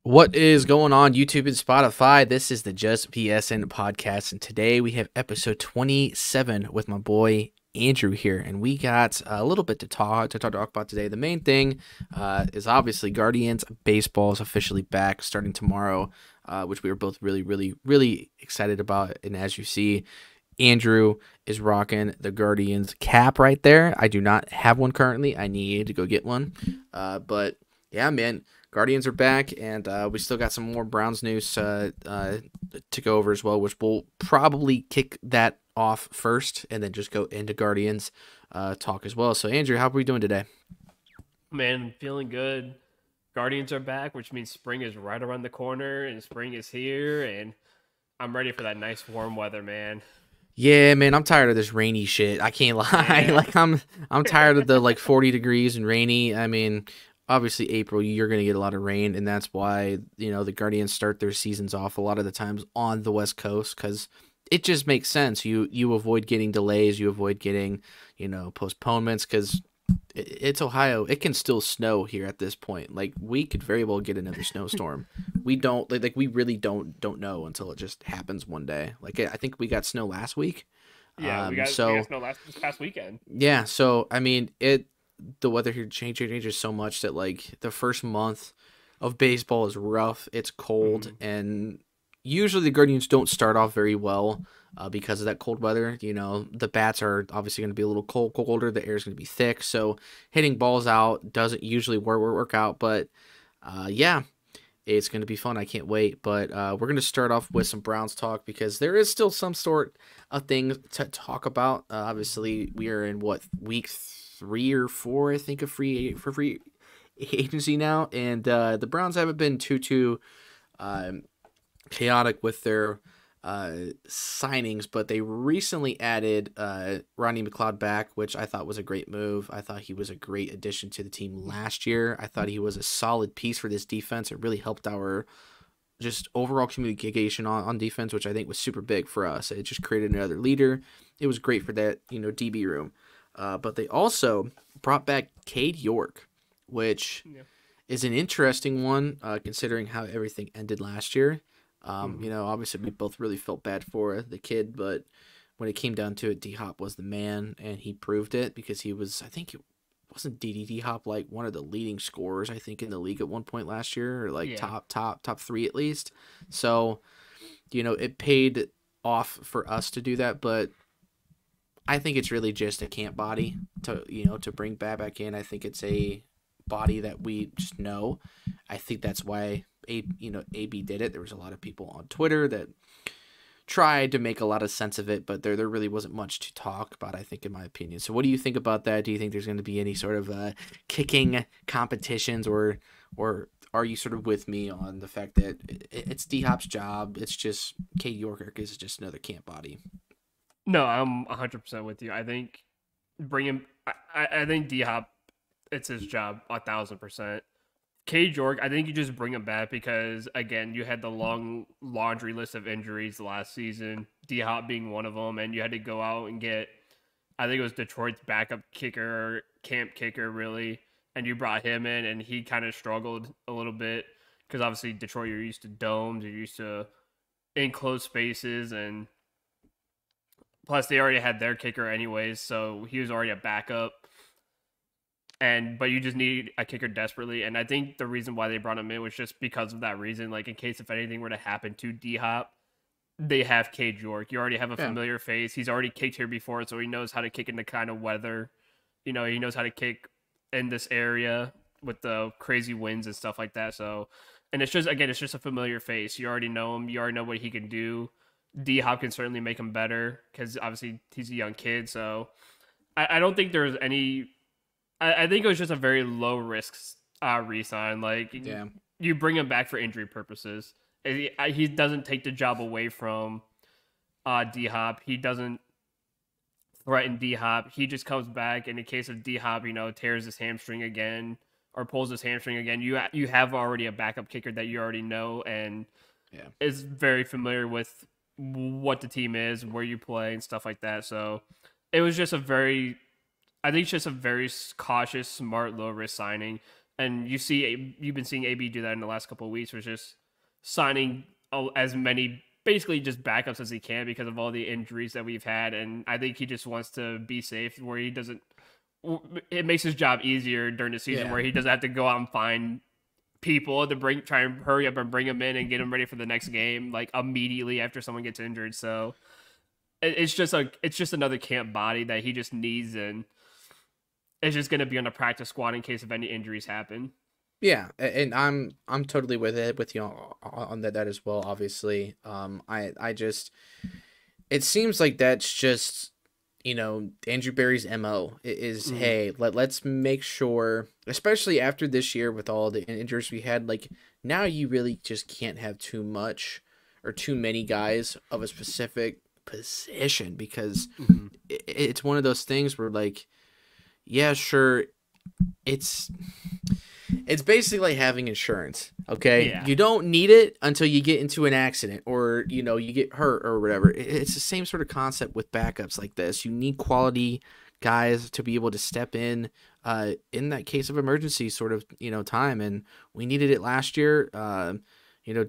What is going on YouTube and Spotify? This is the Just PSN podcast, and today we have episode 27 with my boy Andrew here, and we got a little bit to talk about today. The main thing is obviously Guardians baseball is officially back starting tomorrow, which we are both really excited about. And as you see, Andrew is rocking the Guardians cap right there. I do not have one currently. I need to go get one, but yeah, man. Guardians are back, and we still got some more Browns news to go over as well, which we'll probably kick that off first and then just go into Guardians talk as well. So, Andrew, how are we doing today? Man, feeling good. Guardians are back, which means spring is right around the corner, and spring is here, and I'm ready for that nice warm weather, man. Yeah, man, I'm tired of this rainy shit. I can't lie. Yeah. Like I'm tired of the 40 degrees and rainy. I mean, obviously April you're going to get a lot of rain, and that's why, the Guardians start their seasons off a lot of the times on the West Coast, cuz it just makes sense. You avoid getting delays, you avoid getting, postponements, cuz it's Ohio. It can still snow here at this point. Like, we could very well get another snowstorm. We don't we really don't know until it just happens one day. Like, I think we got snow last week. Yeah, we got So snow this past weekend. yeah, so I mean, the weather here changes so much that, like, the first month of baseball is rough. It's cold, Mhm. and usually the Guardians don't start off very well because of that cold weather. The bats are obviously going to be a little colder. The air is going to be thick, so hitting balls out doesn't usually work out. But yeah, it's going to be fun. I can't wait. But we're going to start off with some Browns talk because there is still some sort of things to talk about. Obviously, we are in week 3 or 4, I think, of free agency now, and the Browns haven't been too um, chaotic with their signings, but they recently added Rodney McLeod back, which I thought was a great move. I thought he was a great addition to the team last year. I thought he was a solid piece for this defense. It really helped our just overall communication on defense, which I think was super big for us. It just created another leader. It was great for that, DB room. But they also brought back Cade York, which Yeah. is an interesting one considering how everything ended last year. Mhm. Obviously we both really felt bad for the kid, but when it came down to it, D Hop was the man, and he proved it because he was, I think, it wasn't D Hop like one of the leading scorers, I think, in the league at one point last year, or like Yeah. top three at least. So it paid off for us to do that, but I think it's really just a camp body to bring back in. I think it's a body that we just know. I think that's why AB did it. There was a lot of people on Twitter that tried to make a lot of sense of it, but there really wasn't much to talk about, I think, in my opinion. So what do you think about that? Do you think there's going to be any sort of kicking competitions, or are you sort of with me on the fact that it's D Hop's job? It's just Kate York is just another camp body. No, I'm 100% with you. I think bring him. I think D Hop, it's his job 1,000%. Cage York, I think you just bring him back because, again, you had the long laundry list of injuries last season, D Hop being one of them, and you had to go out and get, I think it was Detroit's backup kicker, camp kicker, really, and you brought him in, and he kind of struggled a little bit because obviously Detroit, you're used to domes, you're used to enclosed spaces, and plus they already had their kicker anyways, so he was already a backup. But you just need a kicker desperately, and I think the reason why they brought him in was just because of that reason. Like, in case if anything were to happen to D Hop, they have Cade York. You already have a Yeah. familiar face. He's already kicked here before, so he knows how to kick in the kind of weather. He knows how to kick in this area with the crazy winds and stuff like that. So, and it's just, again, it's just a familiar face. You already know him. You already know what he can do. D Hop can certainly make him better because obviously he's a young kid. So I don't think there's any. I think it was just a very low risk resign. Like, Yeah. you bring him back for injury purposes. He doesn't take the job away from D Hop. He doesn't threaten D Hop. He just comes back in the case of D Hop, tears his hamstring again or pulls his hamstring again. You have already a backup kicker that you already know and Yeah. is very familiar with what the team is, where you play, and stuff like that. So it was just I think it's just a very cautious, smart, low risk signing. And you've been seeing AB do that in the last couple of weeks, was just signing as many basically just backups as he can because of all the injuries that we've had. And I think he just wants to be safe where he doesn't. It makes his job easier during the season Yeah. where he doesn't have to go out and find people to try and hurry up and bring them in and get them ready for the next game like immediately after someone gets injured. So it's just another camp body that he just needs, and it's just going to be on the practice squad in case of any injuries happen. Yeah, and I'm totally with you on that as well. Obviously, I just it seems like that's just Andrew Berry's MO is, Mm. hey, let's make sure, especially after this year with all the injuries we had, like now you really just can't have too much or too many guys of a specific position because Mm-hmm. it's one of those things where like, yeah, sure, it's it's basically like having insurance. Okay, Yeah. you don't need it until you get into an accident or you get hurt or whatever. It's the same sort of concept with backups like this. You need quality guys to be able to step in that case of emergency sort of time, and we needed it last year.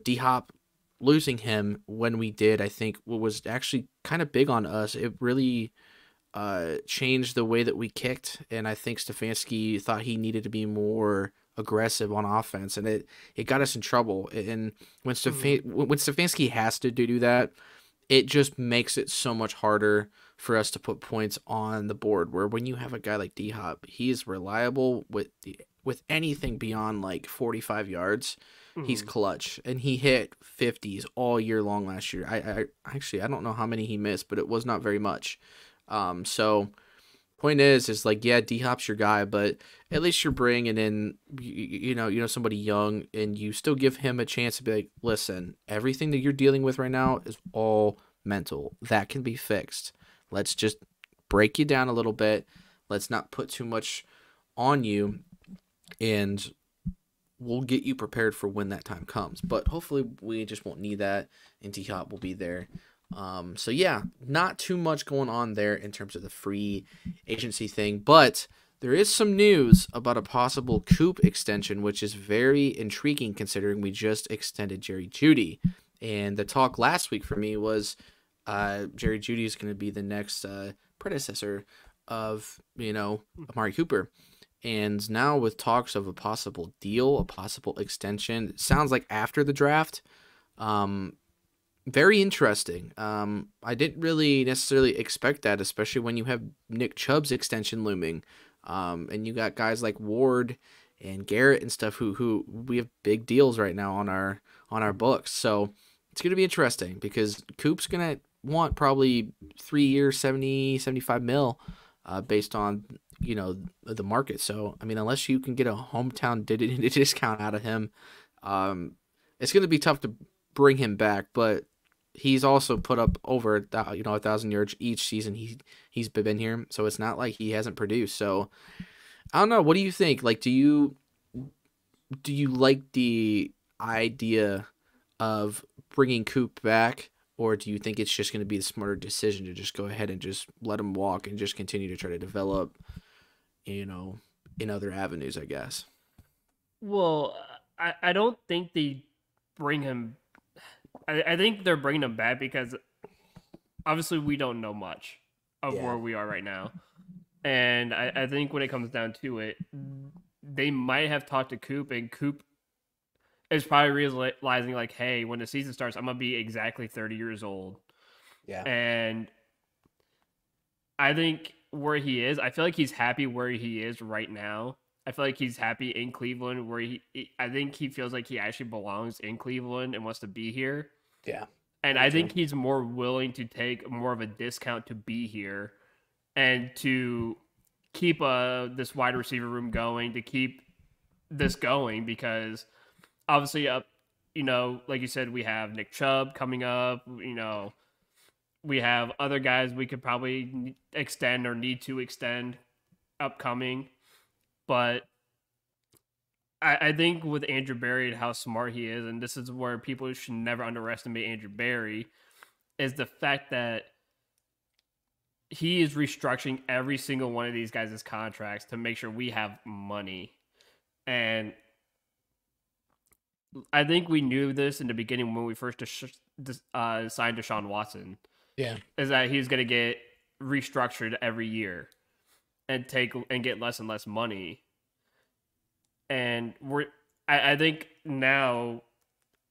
D Hop losing him when we did, I think, was actually kind of big on us. It really changed the way that we kicked, and I think Stefanski thought he needed to be more aggressive on offense, and it got us in trouble. And when Stefanski has to do that, it just makes it so much harder for us to put points on the board. Where when you have a guy like D Hop, he is reliable with anything beyond like 45 yards. He's Mm-hmm. clutch, and he hit 50s all year long last year. I don't know how many he missed, but it was not very much. So point is like, yeah, D Hop's your guy, but at least you're bringing in somebody young, and you still give him a chance to be like, listen, everything that you're dealing with right now is all mental. That can be fixed. Let's just break you down a little bit. Let's not put too much on you, and we'll get you prepared for when that time comes. But hopefully we just won't need that, and D Hop will be there. So yeah, not too much going on there in terms of the free agency thing, but there is some news about a possible Coop extension, which is very intriguing considering we just extended Jerry Jeudy. And the talk last week for me was Jerry Jeudy is going to be the next predecessor of Amari Cooper. And now with talks of a possible deal, a possible extension, it sounds like after the draft. Very interesting. I didn't really necessarily expect that, especially when you have Nick Chubb's extension looming, and you got guys like Ward and Garrett and stuff who we have big deals right now on our books. So it's gonna be interesting because Coop's gonna want probably 3 years, 75 mil, based on the market. So I mean, unless you can get a hometown discount out of him, it's gonna be tough to bring him back, but he's also put up over 1,000 yards each season he's been here, so it's not like he hasn't produced. So I don't know. What do you think? Like, do you like the idea of bringing Coop back, or do you think it's just going to be the smarter decision to just go ahead and just let him walk and just continue to try to develop, in other avenues, I guess? Well, I don't think they bring him. I think they're bringing him back because obviously we don't know much of Yeah. where we are right now. And I think when it comes down to it, they might have talked to Coop, and Coop is probably realizing, like, hey, when the season starts, I'm going to be exactly 30 years old. Yeah. And I think where he is, I feel like he's happy where he is right now. I feel like he's happy in Cleveland, where I think he feels like he actually belongs in Cleveland and wants to be here. Yeah. And Me I too. think he's more willing to take more of a discount to be here and to keep this wide receiver room going, to keep this going, because obviously, like you said, we have Nick Chubb coming up. We have other guys we could probably extend or need to extend upcoming. But I think with Andrew Berry and how smart he is, and this is where people should never underestimate Andrew Berry, is the fact that he is restructuring every single one of these guys' contracts to make sure we have money. And I think we knew this in the beginning when we first signed Deshaun Watson, Yeah. is that he's going to get restructured every year and get less and less money. And I think now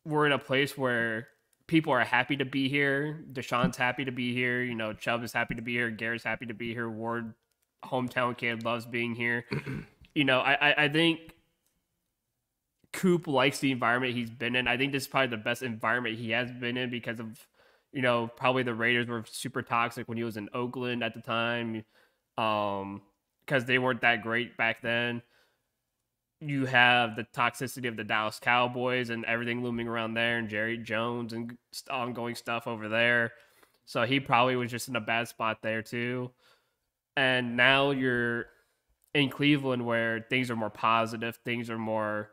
we're in a place where people are happy to be here. Deshaun's happy to be here. You know, Chubb is happy to be here. Garrett's happy to be here. Ward, hometown kid, loves being here. You know, I think Coop likes the environment he's been in. I think this is probably the best environment he has been in because of, you know, probably the Raiders were super toxic when he was in Oakland at the time, because they weren't that great back then. You have the toxicity of the Dallas Cowboys and everything looming around there, and Jerry Jones and ongoing stuff over there. So he probably was just in a bad spot there too. And now you're in Cleveland where things are more positive, things are more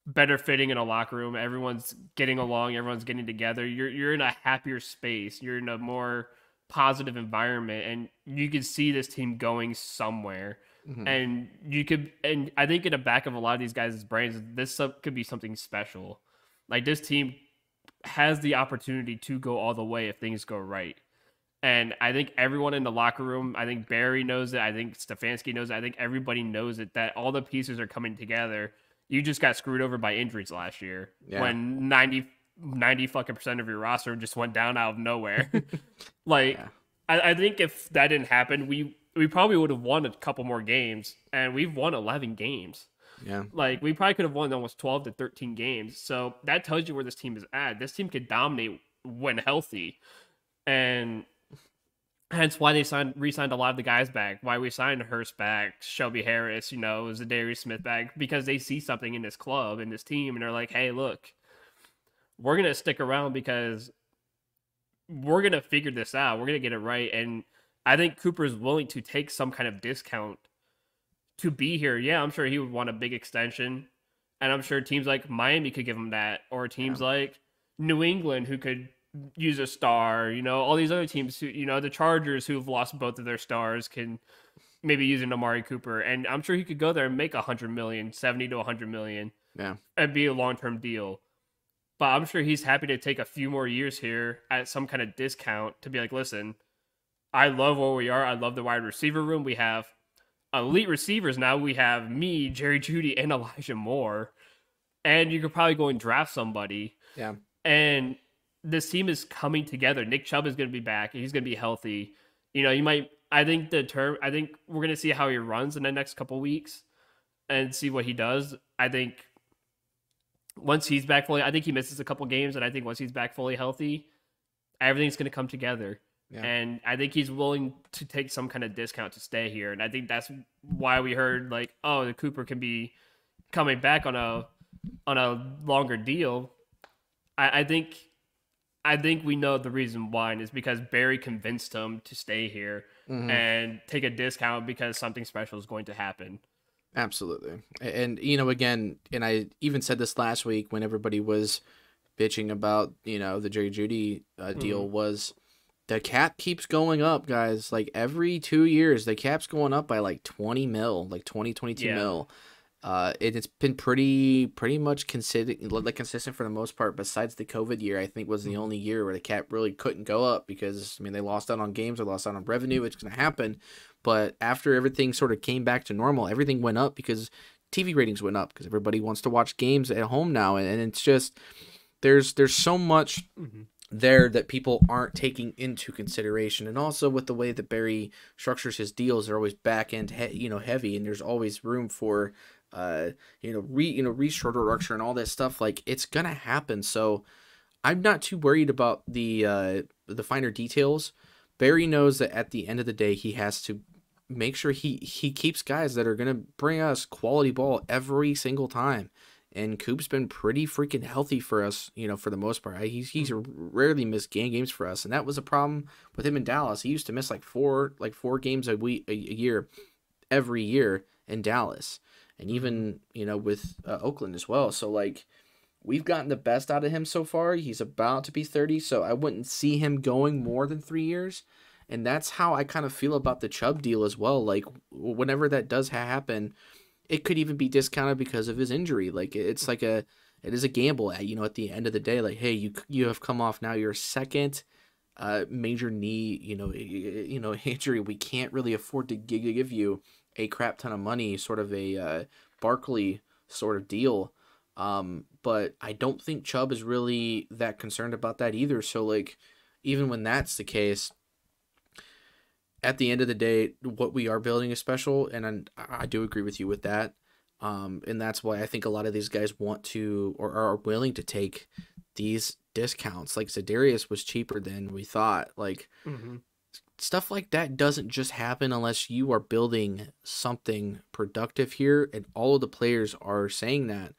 better fitting in a locker room. Everyone's getting along, everyone's getting together. You're in a happier space. You're in a more positive environment, and you can see this team going somewhere. Mm-hmm. And I think in the back of a lot of these guys' brains, this could be something special. Like, this team has the opportunity to go all the way if things go right. And I think everyone in the locker room, I think Barry knows it. I think Stefanski knows it. I think everybody knows it, that all the pieces are coming together. You just got screwed over by injuries last year when 90 fucking percent of your roster just went down out of nowhere. Like, yeah. I think if that didn't happen, we probably would have won a couple more games, and we've won 11 games. Yeah. Like, we probably could have won almost 12 to 13 games. So that tells you where this team is at. This team could dominate when healthy. And hence why they re-signed a lot of the guys back. Why we signed Hurst back, Shelby Harris, you know, Zadarius Smith back, because they see something in this club, in this team, and they're like, hey, look, we're going to stick around because we're going to figure this out. We're going to get it right. And I think Cooper is willing to take some kind of discount to be here. Yeah, I'm sure he would want a big extension. And I'm sure teams like Miami could give him that, or teams like New England who could use a star, you know, all these other teams who, you know, the Chargers who've lost both of their stars can maybe use an Amari Cooper. And I'm sure he could go there and make $100 million, 70 to 100 million. Yeah. And be a long-term deal. But I'm sure he's happy to take a few more years here at some kind of discount to be like, listen, I love where we are. I love the wide receiver room. We have elite receivers now. We have me, Jerry Jeudy, and Elijah Moore. And you could probably go and draft somebody. Yeah. And this team is coming together. Nick Chubb is going to be back. He's going to be healthy. You know, I think we're going to see how he runs in the next couple weeks and see what he does. I think once he's back fully, I think he misses a couple games, and I think once he's back fully healthy, everything's going to come together. Yeah. And I think he's willing to take some kind of discount to stay here. And I think that's why we heard, like, oh, the Cooper can be coming back on a longer deal. I think we know the reason why, and it's because Barry convinced him to stay here and take a discount because something special is going to happen. Absolutely. And, you know, again, and I even said this last week when everybody was bitching about, you know, the Jerry Jeudy deal, was the cap keeps going up, guys. Like, every 2 years, the cap's going up by like 20 mil, like 22 mil. It's been pretty much consistent for the most part, besides the COVID year. I think was the only year where the cap really couldn't go up because, I mean, they lost out on games, they lost out on revenue. It's going to happen. But after everything sort of came back to normal, everything went up because TV ratings went up because everybody wants to watch games at home now. And it's just, there's so much there that people aren't taking into consideration. And also with the way that Barry structures his deals, they're always back end heavy, and there's always room for restructure and all that stuff. Like, it's gonna happen. So I'm not too worried about the finer details. Barry knows that at the end of the day, he has to make sure he keeps guys that are gonna bring us quality ball every single time. And Coop's been pretty freaking healthy for us, you know, for the most part. He's rarely missed games for us, and that was a problem with him in Dallas. He used to miss like four games a year, every year in Dallas. And even, you know, with Oakland as well. So, like, we've gotten the best out of him so far. He's about to be 30, so I wouldn't see him going more than 3 years. And that's how I kind of feel about the Chubb deal as well. Like, whenever that does happen, it could even be discounted because of his injury. Like it's like it is a gamble at at the end of the day. Like, hey, you have come off now your second major knee injury. We can't really afford to give you a crap ton of money, sort of a Barkley sort of deal. But I don't think Chubb is really that concerned about that either. So like, even when that's the case, at the end of the day, what we are building is special, and I do agree with you with that. And that's why I think a lot of these guys want to or are willing to take these discounts. Like Za'Darius was cheaper than we thought. Like stuff like that doesn't just happen unless you are building something productive here, and all of the players are saying that.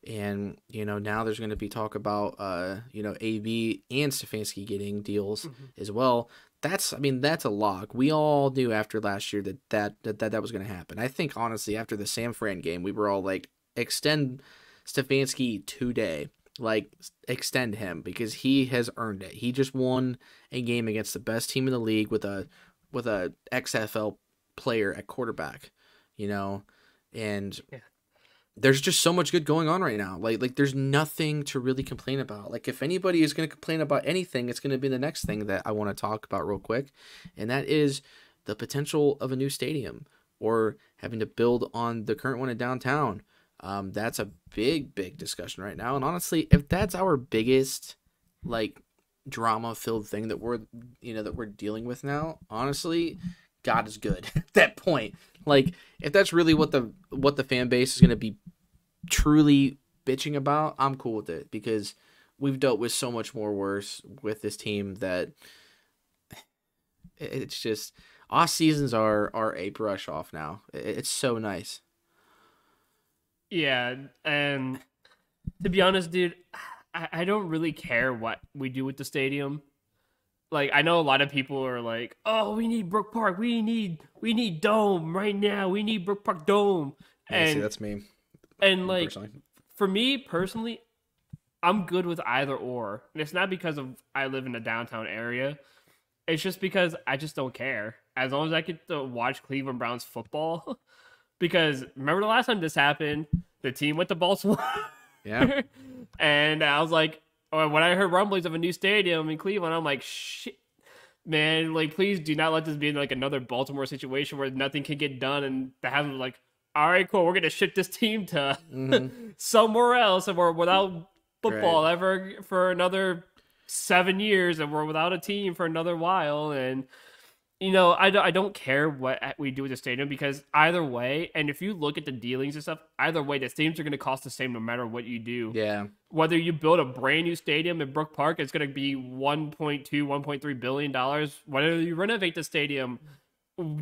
And now there's going to be talk about AB and Stefanski getting deals as well. That's a lock. We all knew after last year that was going to happen. I think honestly after the San Fran game, we were all like, extend Stefanski today. Like, extend him because he has earned it. He just won a game against the best team in the league with a XFL player at quarterback, and Yeah. there's just so much good going on right now. Like there's nothing to really complain about. Like if anybody is going to complain about anything, it's going to be the next thing that I want to talk about real quick, and that is the potential of a new stadium or having to build on the current one in downtown. That's a big discussion right now. And honestly, if that's our biggest like drama-filled thing that we're dealing with now, honestly, God is good at that point. Like if that's really what the fan base is going to be truly bitching about, I'm cool with it because we've dealt with so much more worse with this team that it's just off seasons are a brush off now. It's so nice. Yeah, and to be honest, dude, I don't really care what we do with the stadium. Like, I know a lot of people are like, "Oh, we need Brook Park. We need Dome right now. We need Brook Park Dome." Yeah, see, that's me. And like, personally. for me personally, I'm good with either or. And it's not because of I live in a downtown area. It's just because I just don't care. As long as I get to watch Cleveland Browns football. Because remember the last time this happened, the team went to Baltimore. Yeah. And I was like, when I heard rumblings of a new stadium in Cleveland, I'm like, shit, man, like, please do not let this be like another Baltimore situation where nothing can get done and to have like, all right, cool, we're going to ship this team to somewhere else and we're without football ever for another 7 years and we're without a team for another while. And I don't care what we do with the stadium because either way, and if you look at the dealings and stuff, either way, the stadiums are going to cost the same no matter what you do. Yeah. Whether you build a brand new stadium in Brook Park, it's going to be $1.3 billion. Whether you renovate the stadium,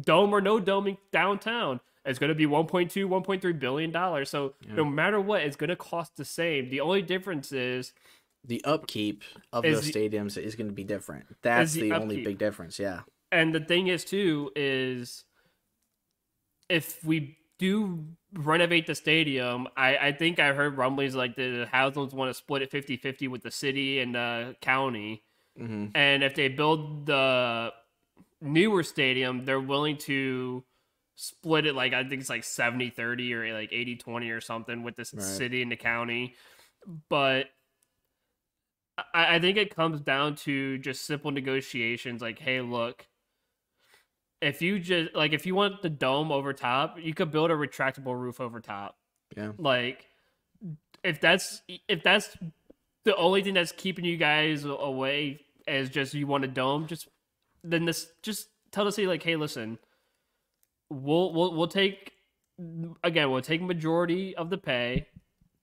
dome or no dome downtown, it's going to be $1.3 billion. So no matter what, it's going to cost the same. The only difference is the upkeep of those stadiums is going to be different. That's the only big difference. Yeah. And the thing is, too, is if we do renovate the stadium, I think I heard rumblings like the Haslams want to split it 50-50 with the city and the county. Mm-hmm. And if they build the newer stadium, they're willing to split it like, I think it's like 70-30 or like 80-20 or something with the city and the county. But I think it comes down to just simple negotiations like, hey, look, if you want the dome over top, you could build a retractable roof over top. Yeah. Like if that's the only thing that's keeping you guys away is just you want a dome, just tell the city like, hey, listen, we'll take majority of the pay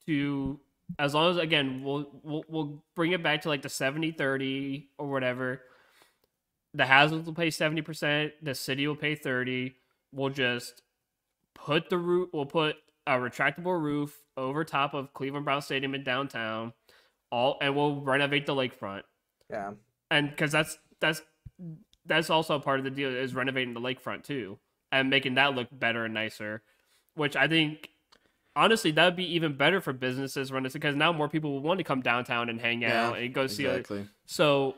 to as long as again we'll bring it back to like the 70-30 or whatever. The Haslams will pay 70%. The city will pay 30%. We'll just put We'll put a retractable roof over top of Cleveland Brown Stadium in downtown. And we'll renovate the lakefront. Yeah. And because that's also a part of the deal is renovating the lakefront too and making that look better and nicer. Which I think, honestly, that would be even better for businesses running because now more people will want to come downtown and hang out and go see it. So.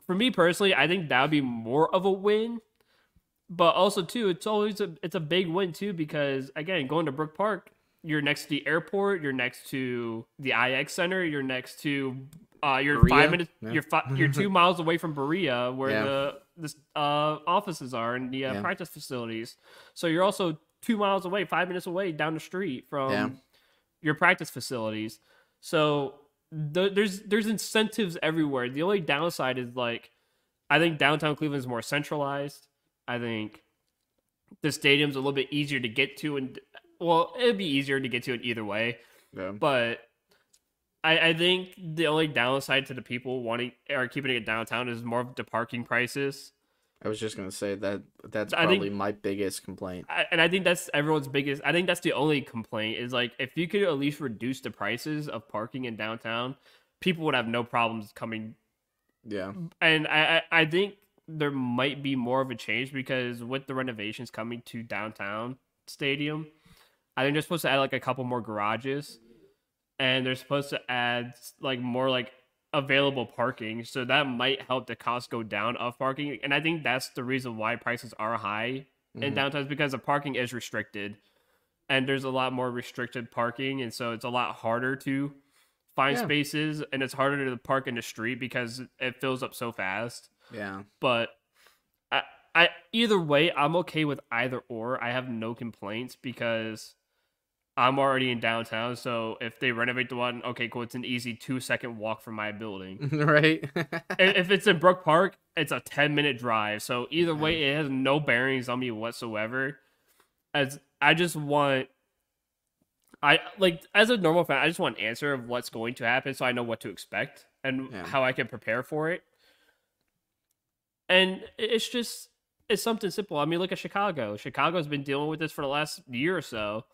For me personally, I think that would be more of a win but also too, it's a big win too because again, going to Brook Park, you're next to the airport, you're next to the IX Center, you're next to you're Korea? Yeah. you're 2 miles away from Berea where Yeah. the offices are and the Yeah. practice facilities. So you're also 2 miles away, 5 minutes away down the street from Yeah. your practice facilities. So there's incentives everywhere. The only downside is like I think downtown Cleveland is more centralized. I think the stadium's a little bit easier to get to, and well, it'd be easier to get to in either way. Yeah. But I think the only downside to the people wanting or keeping it downtown is more of the parking prices. I was just gonna say that's I think probably my biggest complaint. and I think that's everyone's biggest. I think that's the only complaint is like if you could at least reduce the prices of parking in downtown, people would have no problems coming. Yeah. And I think there might be more of a change because with the renovations coming to downtown stadium, I think they're supposed to add like a couple more garages, and they're supposed to add like more like available parking, so that might help the cost go down of parking. And I think that's the reason why prices are high in Mhm. downtown is because the parking is restricted, and there's a lot more restricted parking, and so it's a lot harder to find Yeah. spaces, and it's harder to park in the street because it fills up so fast. Yeah. But I either way, I'm okay with either or. I have no complaints because I'm already in downtown. So if they renovate the one, okay, cool. It's an easy 2-second walk from my building. Right. If it's in Brook Park, it's a 10-minute drive. So either Yeah. way, it has no bearings on me whatsoever. As I just want, I like as a normal fan, I just want an answer of what's going to happen, so I know what to expect and Yeah. how I can prepare for it. And it's something simple. I mean, look at Chicago. Chicago's been dealing with this for the last year or so.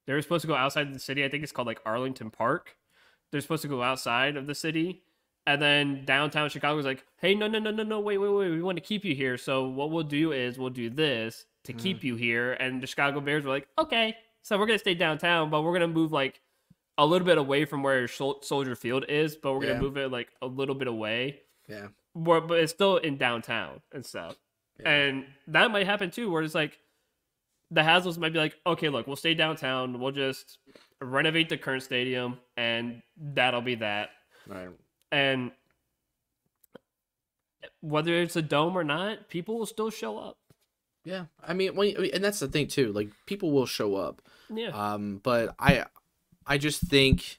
They were supposed to go outside the city. I think it's called like Arlington Park. They're supposed to go outside of the city. And then downtown Chicago was like, hey, no, wait. We want to keep you here. So what we'll do is we'll do this to keep you here. And the Chicago Bears were like, okay, so we're going to stay downtown, but we're going to move like a little bit away from where Soldier Field is, but we're going Yeah. to move it like a little bit away. Yeah. But it's still in downtown and stuff. Yeah. And that might happen too, where it's like the Hasels might be like, okay, look, we'll stay downtown. We'll just renovate the current stadium, and that'll be that. Right. And whether it's a dome or not, people will still show up. Yeah. I mean, and that's the thing too. Like people will show up. Yeah. But I just think,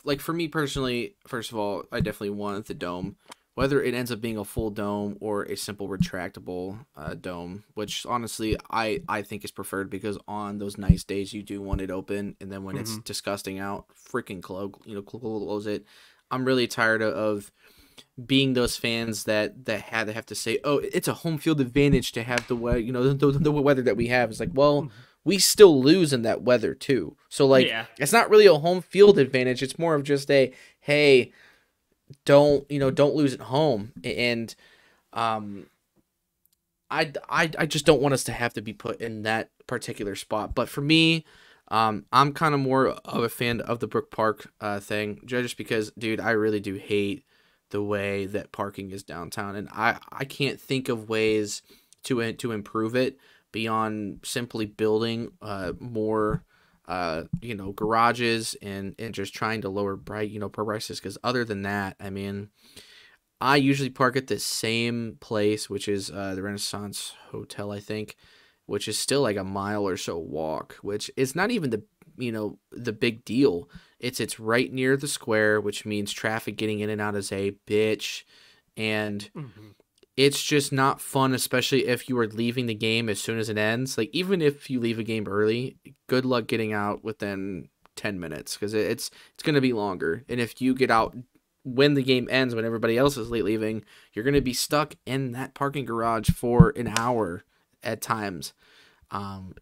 like for me personally, first of all, I definitely want the dome. Whether it ends up being a full dome or a simple retractable dome, which honestly I think is preferred because on those nice days you do want it open, and then when it's disgusting out, freaking close it. I'm really tired of being those fans that have to say, oh, it's a home field advantage to have the weather, the weather that we have. It's like, well, we still lose in that weather too. So like, Yeah. it's not really a home field advantage. It's more of just a, hey, don't lose at home. And I just don't want us to have to be put in that particular spot. But for me, I'm kind of more of a fan of the Brook Park thing, just because, dude, I really do hate the way that parking is downtown, and I can't think of ways to improve it beyond simply building more garages and just trying to lower prices. Because other than that, I mean, I usually park at the same place, which is the Renaissance Hotel, I think, which is still like a mile or so walk, which is not even the big deal. It's right near the square, which means traffic getting in and out is a bitch, and it's just not fun, especially if you are leaving the game as soon as it ends. Like, even if you leave a game early, good luck getting out within 10 minutes, because it's going to be longer. And if you get out when the game ends, when everybody else is late leaving, you're going to be stuck in that parking garage for an hour at times.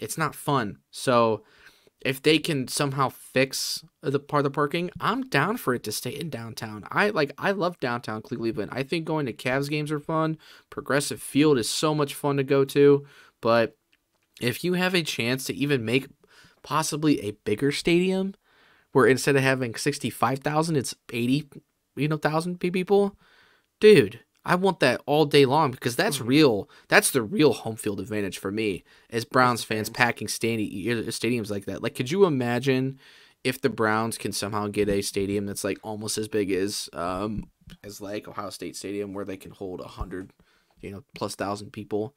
It's not fun. So if they can somehow fix the part of the parking, I'm down for it to stay in downtown. I love downtown Cleveland. I think going to Cavs games are fun. Progressive Field is so much fun to go to. But if you have a chance to even make possibly a bigger stadium, where instead of having 65,000, it's 80,000 people, dude, I want that all day long because that's Mhm. real. That's the real home field advantage for me as It's Browns the fans fans. packing stadiums like that. Like, could you imagine if the Browns can somehow get a stadium that's like almost as big as like Ohio State Stadium where they can hold 100, plus thousand people.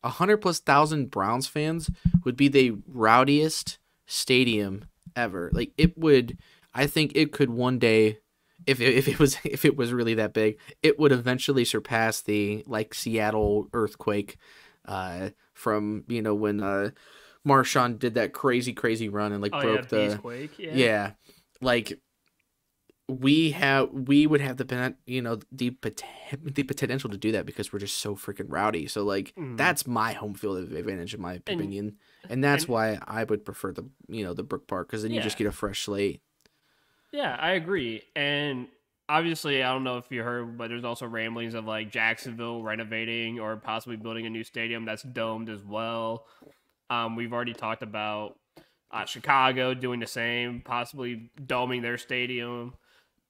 100 plus thousand Browns fans would be the rowdiest stadium ever. Like it would, I think it could one day, if it was really that big, it would eventually surpass the like Seattle earthquake, from when Marshawn did that crazy run and like Oh yeah, broke the, Beastquake. Yeah. yeah, like we would have the potential to do that because we're just so freaking rowdy. So like Mhm. that's my home field advantage in my And opinion, and that's and why I would prefer the Brook Park because then you just yeah, get a fresh slate. yeah, I agree. And obviously, I don't know if you heard, but there's also ramblings of like Jacksonville renovating or possibly building a new stadium that's domed as well. We've already talked about Chicago doing the same, possibly doming their stadium.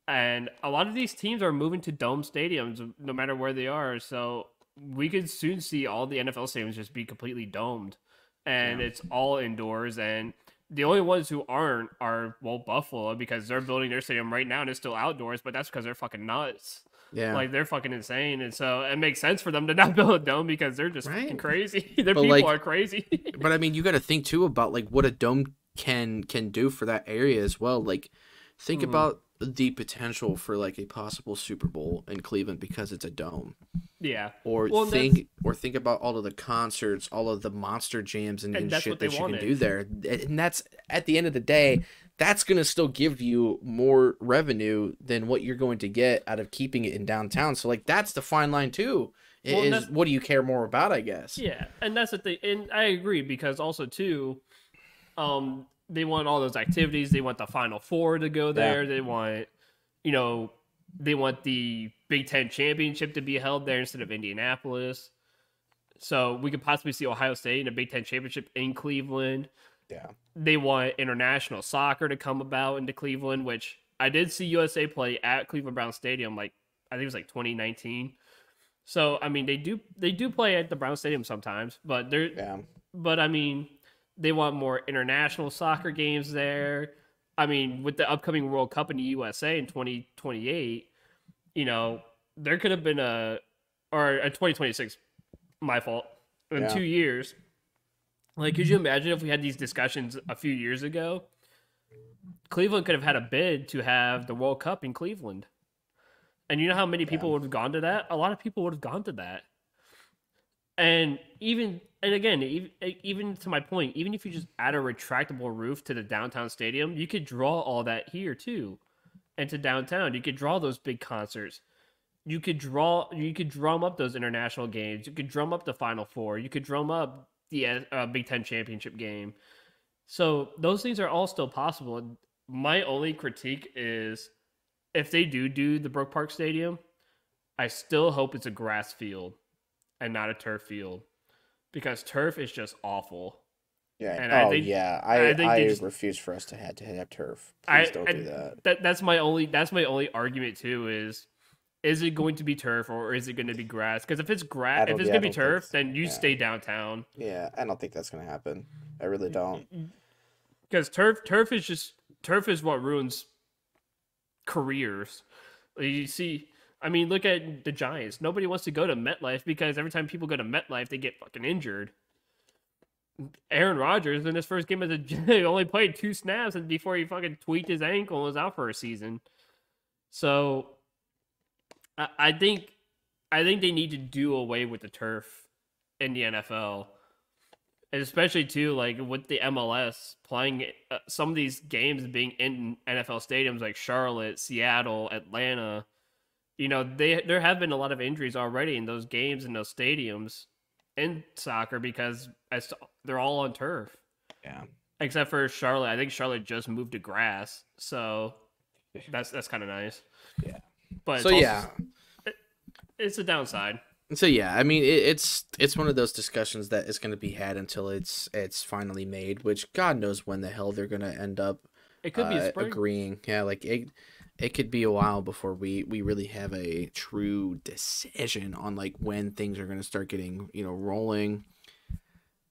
And a lot of these teams are moving to dome stadiums no matter where they are. So we could soon see all the NFL stadiums just be completely domed. And Yeah, it's all indoors. And the only ones who aren't are, well, Buffalo, because they're building their stadium right now and it's still outdoors, but that's because they're fucking nuts. yeah, Like, they're fucking insane. And so it makes sense for them to not build a dome because they're just fucking right. crazy. Their But people like, are crazy. but I mean, you got to think too about like what a dome can do for that area as well. Like, think Mhm. about the potential for like a possible Super Bowl in Cleveland because it's a dome. Yeah. Or Well, think about all of the concerts, all of the monster jams and and that's shit what they that you can wanted. do there. And that's at the end of the day, that's gonna still give you more revenue than what you're going to get out of keeping it in downtown. So like that's the fine line too. Well, and Is what do you care more about, I guess. yeah, and that's the thing, and I agree because also too, they want all those activities. They want the Final Four to go Yeah. there. They want, you know, they want the Big Ten championship to be held there instead of Indianapolis. So we could possibly see Ohio State in a Big Ten championship in Cleveland. Yeah. They want international soccer to come about into Cleveland, which I did see USA play at Cleveland Brown Stadium, like I think it was like 2019. So I mean, they do play at the Brown Stadium sometimes, Yeah. but I mean, they want more international soccer games there. I mean, with the upcoming World Cup in the USA in 2028, you know, there could have been or a 2026, my fault, in Yeah. 2 years. Like, could you imagine if we had these discussions a few years ago? Cleveland could have had a bid to have the World Cup in Cleveland. And you know how many Yeah. people would have gone to that? A lot of people would have gone to that. And again, even to my point, even if you just add a retractable roof to the downtown stadium, you could draw all that here too, and to downtown. You could draw those big concerts. You could drum up those international games. You could drum up the Final Four. You could drum up the Big Ten championship game. So those things are all still possible. My only critique is if they do the Brook Park Stadium, I still hope it's a grass field and not a turf field because turf is just awful. Yeah. And Oh yeah. I think I they just refuse for us to have turf. Please I don't do and that. that's my only argument too is it going to be turf or is it going to be grass? Because if it's I going to be don't think. turf, then you Yeah. stay downtown. Yeah. I don't think that's gonna happen. I really don't. Because turf is what ruins careers. You see, I mean, look at the Giants. Nobody wants to go to MetLife because every time people go to MetLife, they get fucking injured. Aaron Rodgers in his first game as a only played 2 snaps and before he fucking tweaked his ankle and was out for a season. So I think they need to do away with the turf in the NFL, and especially too like with the MLS playing some of these games being in NFL stadiums like Charlotte, Seattle, Atlanta. There have been a lot of injuries already in those games in those stadiums in soccer because they're all on turf Yeah. except for Charlotte. I think Charlotte just moved to grass, so that's kind of nice. Yeah. But So it's yeah. also, it's a downside. So yeah, I mean it's one of those discussions that is going to be had until it's finally made, which God knows when the hell they're going to end up It could be a spring. agreeing. Yeah, like it could be a while before we really have a true decision on like when things are going to start getting rolling.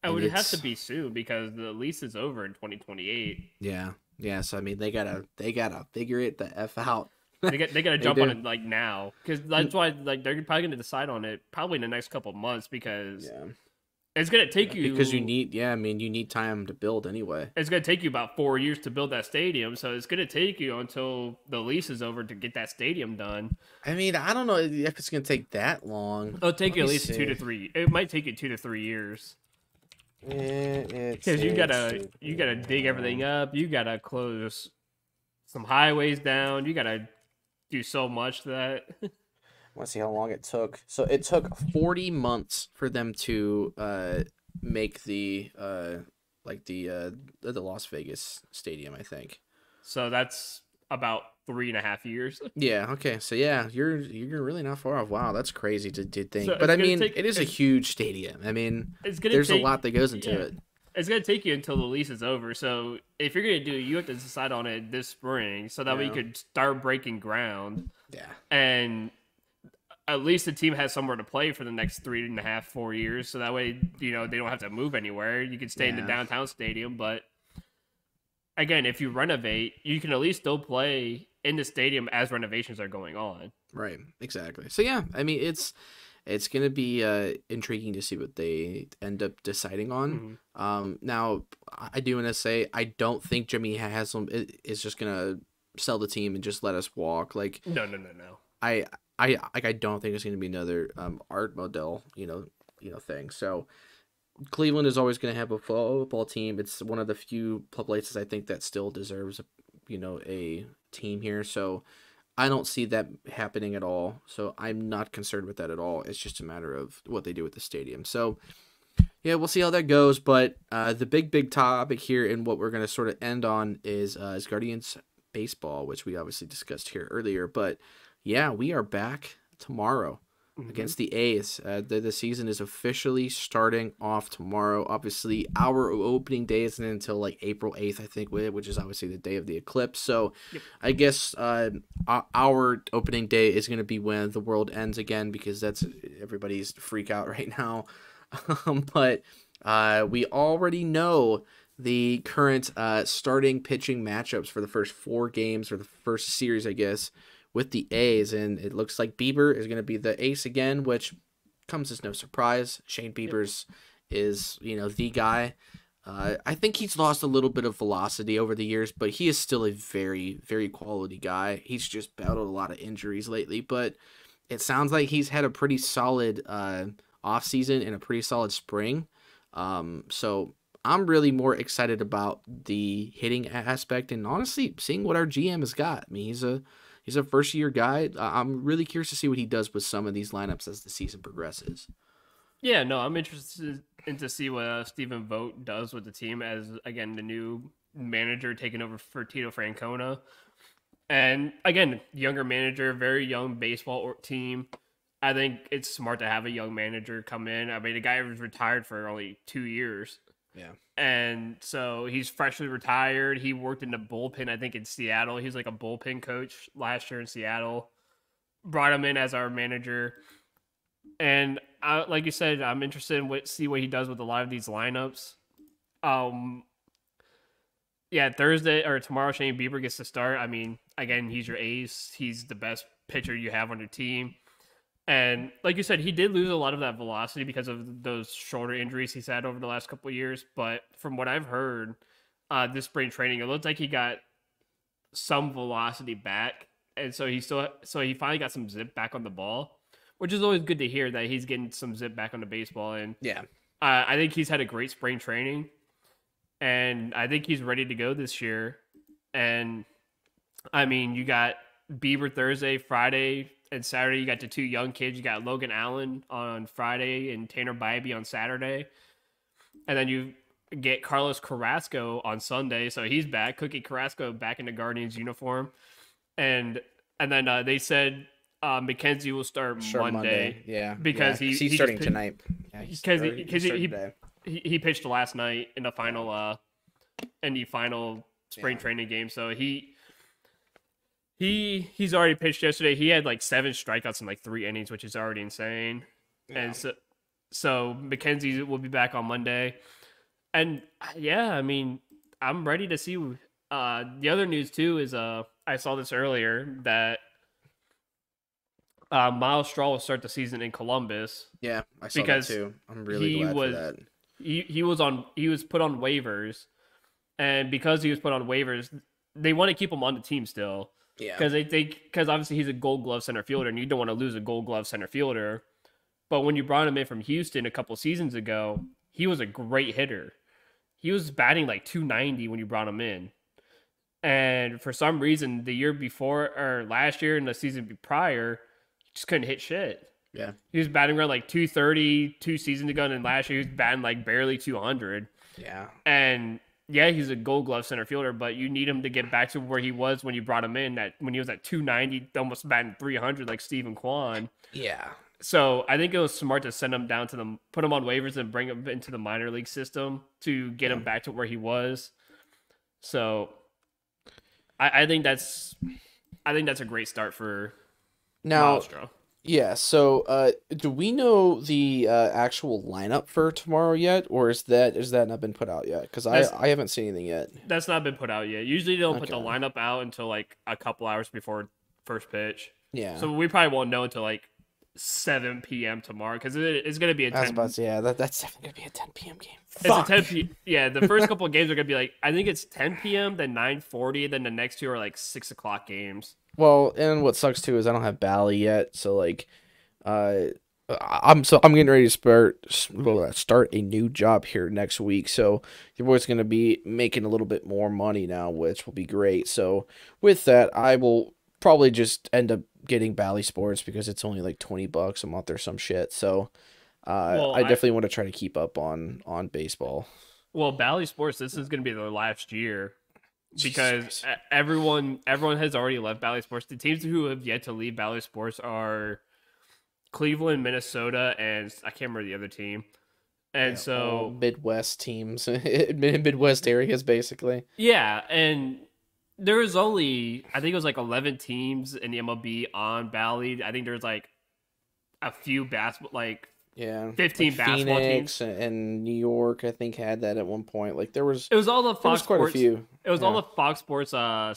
I And would have to it's be soon because the lease is over in 2028. yeah. So I mean, they gotta figure it the f out. They gotta They jump on do. it like now because that's why like they're probably gonna decide on it probably in the next couple of months because Yeah. it's gonna take Because you I mean, you need time to build anyway. it's gonna take you about 4 years to build that stadium. So it's gonna take you until the lease is over to get that stadium done. I mean, I don't know if it's gonna take that long. It'll take Let you me at least see. 2 to 3. It might take you 2 to 3 years because you gotta dig everything up. You gotta close some highways down. You gotta do so much to that. I want to see how long it took. So it took 40 months for them to make the Las Vegas stadium, I think. So that's about 3.5 years. Yeah, okay. So yeah, you're really not far off. Wow, that's crazy to think. So But it's I gonna mean, take it is a huge stadium. I mean, it's gonna there's a take lot that goes into yeah. it. It's gonna take you until the lease is over. So if you're gonna do it, you have to decide on it this spring, so that way you Yeah. could start breaking ground, Yeah. and at least the team has somewhere to play for the next 3.5, 4 years. So that way, they don't have to move anywhere. You can stay in the Yeah. downtown stadium, but again, if you renovate, you can at least still play in the stadium as renovations are going on. Right. Exactly. So yeah, I mean, it's gonna be intriguing to see what they end up deciding on. Now I do want to say I don't think Jimmy Haslam is just gonna sell the team and just let us walk. Like No, no, no, no. I don't think it's gonna be another Art Modell thing. So Cleveland is always gonna have a football team. It's one of the few places I think that still deserves a team here. So I don't see that happening at all. So I'm not concerned with that at all. It's just a matter of what they do with the stadium. So yeah, we'll see how that goes. But the big topic here and what we're going to sort of end on is Guardians baseball, which we obviously discussed here earlier. But yeah, we are back tomorrow against the A's. The season is officially starting off tomorrow. Obviously, our opening day isn't until like April 8th, I think, which is obviously the day of the eclipse. So I guess our opening day is going to be when the world ends again because that's everybody's freak out right now. But we already know the current starting pitching matchups for the first 4 games or the first series, I guess, with the A's, and it looks like Bieber is going to be the ace again, which comes as no surprise. Shane Bieber's is, the guy. I think he's lost a little bit of velocity over the years, but he is still a very, very quality guy. He's just battled a lot of injuries lately, but it sounds like he's had a pretty solid offseason and a pretty solid spring. So I'm really more excited about the hitting aspect and honestly seeing what our GM has got. I mean, he's a first-year guy. I'm really curious to see what he does with some of these lineups as the season progresses. Yeah, no, I'm interested in to see what Stephen Vogt does with the team as, again, the new manager taking over for Tito Francona. And, again, younger manager, very young baseball team. I think it's smart to have a young manager come in. I mean, the guy was retired for only 2 years. Yeah. And so he's freshly retired. He worked in the bullpen, I think, in Seattle. He's like a bullpen coach last year in Seattle. Brought him in as our manager. And like you said, I'm interested in see what he does with a lot of these lineups. Yeah, Thursday or tomorrow, Shane Bieber gets to start. I mean, again, he's your ace. He's the best pitcher you have on your team. And like you said, he did lose a lot of that velocity because of those shoulder injuries he's had over the last couple of years. But from what I've heard, this spring training, it looks like he got some velocity back, and so he finally got some zip back on the ball, which is always good to hear that he's getting some zip back on the baseball. And Yeah. I think he's had a great spring training, and I think he's ready to go this year. And I mean, you got Bieber Thursday, Friday, and Saturday. You got the 2 young kids. You got Logan Allen on Friday and Tanner Bybee on Saturday. And then you get Carlos Carrasco on Sunday. So he's back. Cookie Carrasco back in the Guardians uniform. And then they said McKenzie will start Monday. Yeah. Because he's starting tonight. Yeah, because he pitched last night in the final spring training game. So He's already pitched yesterday. He had like 7 strikeouts in like 3 innings, which is already insane. Yeah. And so McKenzie will be back on Monday. And yeah, I mean, I'm ready to see. The other news too is I saw this earlier that Miles Straw will start the season in Columbus Yeah, I saw that because too. I'm really he glad for was that. he was put on waivers, and because he was put on waivers, they want to keep him on the team still Yeah. because they think because obviously he's a Gold Glove center fielder, and you don't want to lose a Gold Glove center fielder. But when you brought him in from Houston a couple seasons ago, he was a great hitter. He was batting like 290 when you brought him in. And for some reason, the year before or last year and the season prior, he just couldn't hit shit. Yeah. He was batting around like 230 2 seasons ago, and then last year he was batting like barely 200. Yeah. And yeah, he's a Gold Glove center fielder, but you need him to get back to where he was when you brought him in. That when he was at 290, almost batting 300 like Stephen Kwan. Yeah. So I think it was smart to send him down to put him on waivers and bring him into the minor league system to get him back to where he was. So I think that's a great start for Now, Maelstrom. yeah, so do we know the actual lineup for tomorrow yet, or is that not been put out yet? Because I haven't seen anything yet. That's not been put out yet. Usually they don't put the Okay. lineup out until like a couple hours before first pitch. Yeah. So we probably won't know until like 7 p.m. tomorrow because it's going to be a I was 10. about to say, yeah, that's definitely gonna be a 10 p.m. game. It's a 10 p. Yeah, the first couple of games are going to be like I think it's 10 p.m. then 9:40, then the next two are like 6 o'clock games. Well, and what sucks too is I don't have Bally yet, so like, I'm getting ready to start a new job here next week. So your boy's gonna be making a little bit more money now, which will be great. So with that, I will probably just end up getting Bally Sports because it's only like $20 a month or some shit. So Well, I definitely want to try to keep up on baseball. Well, Bally Sports, this is going to be their last year because Jesus. everyone has already left Bally Sports. The teams who have yet to leave Bally Sports are Cleveland, Minnesota, and I can't remember the other team. And All so, Midwest teams, Midwest areas, basically. yeah, and there was only I think it was like 11 teams in the MLB on Bally. I think there's like a few basketball, like Yeah, 15 like basketball Phoenix teams. and New York, I think, had that at one point. Like there was It was all the Fox quite a Sports. few. It was all Yeah. the Fox Sports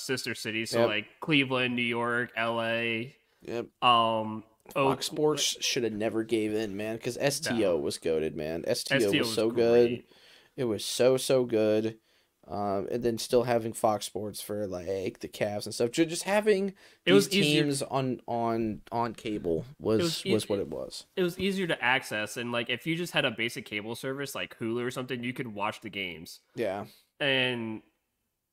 sister cities. So Yep. like Cleveland, New York, LA. Yep. Oak, Fox Sports should have never gave in, man, because STO was goated, man. STO STO was was so good. great. It was so good. And then still having Fox Sports for like the Cavs and stuff. Just having It these was easier- teams on cable was what it was. It was easier to access, and like if you just had a basic cable service like Hulu or something, you could watch the games. Yeah. And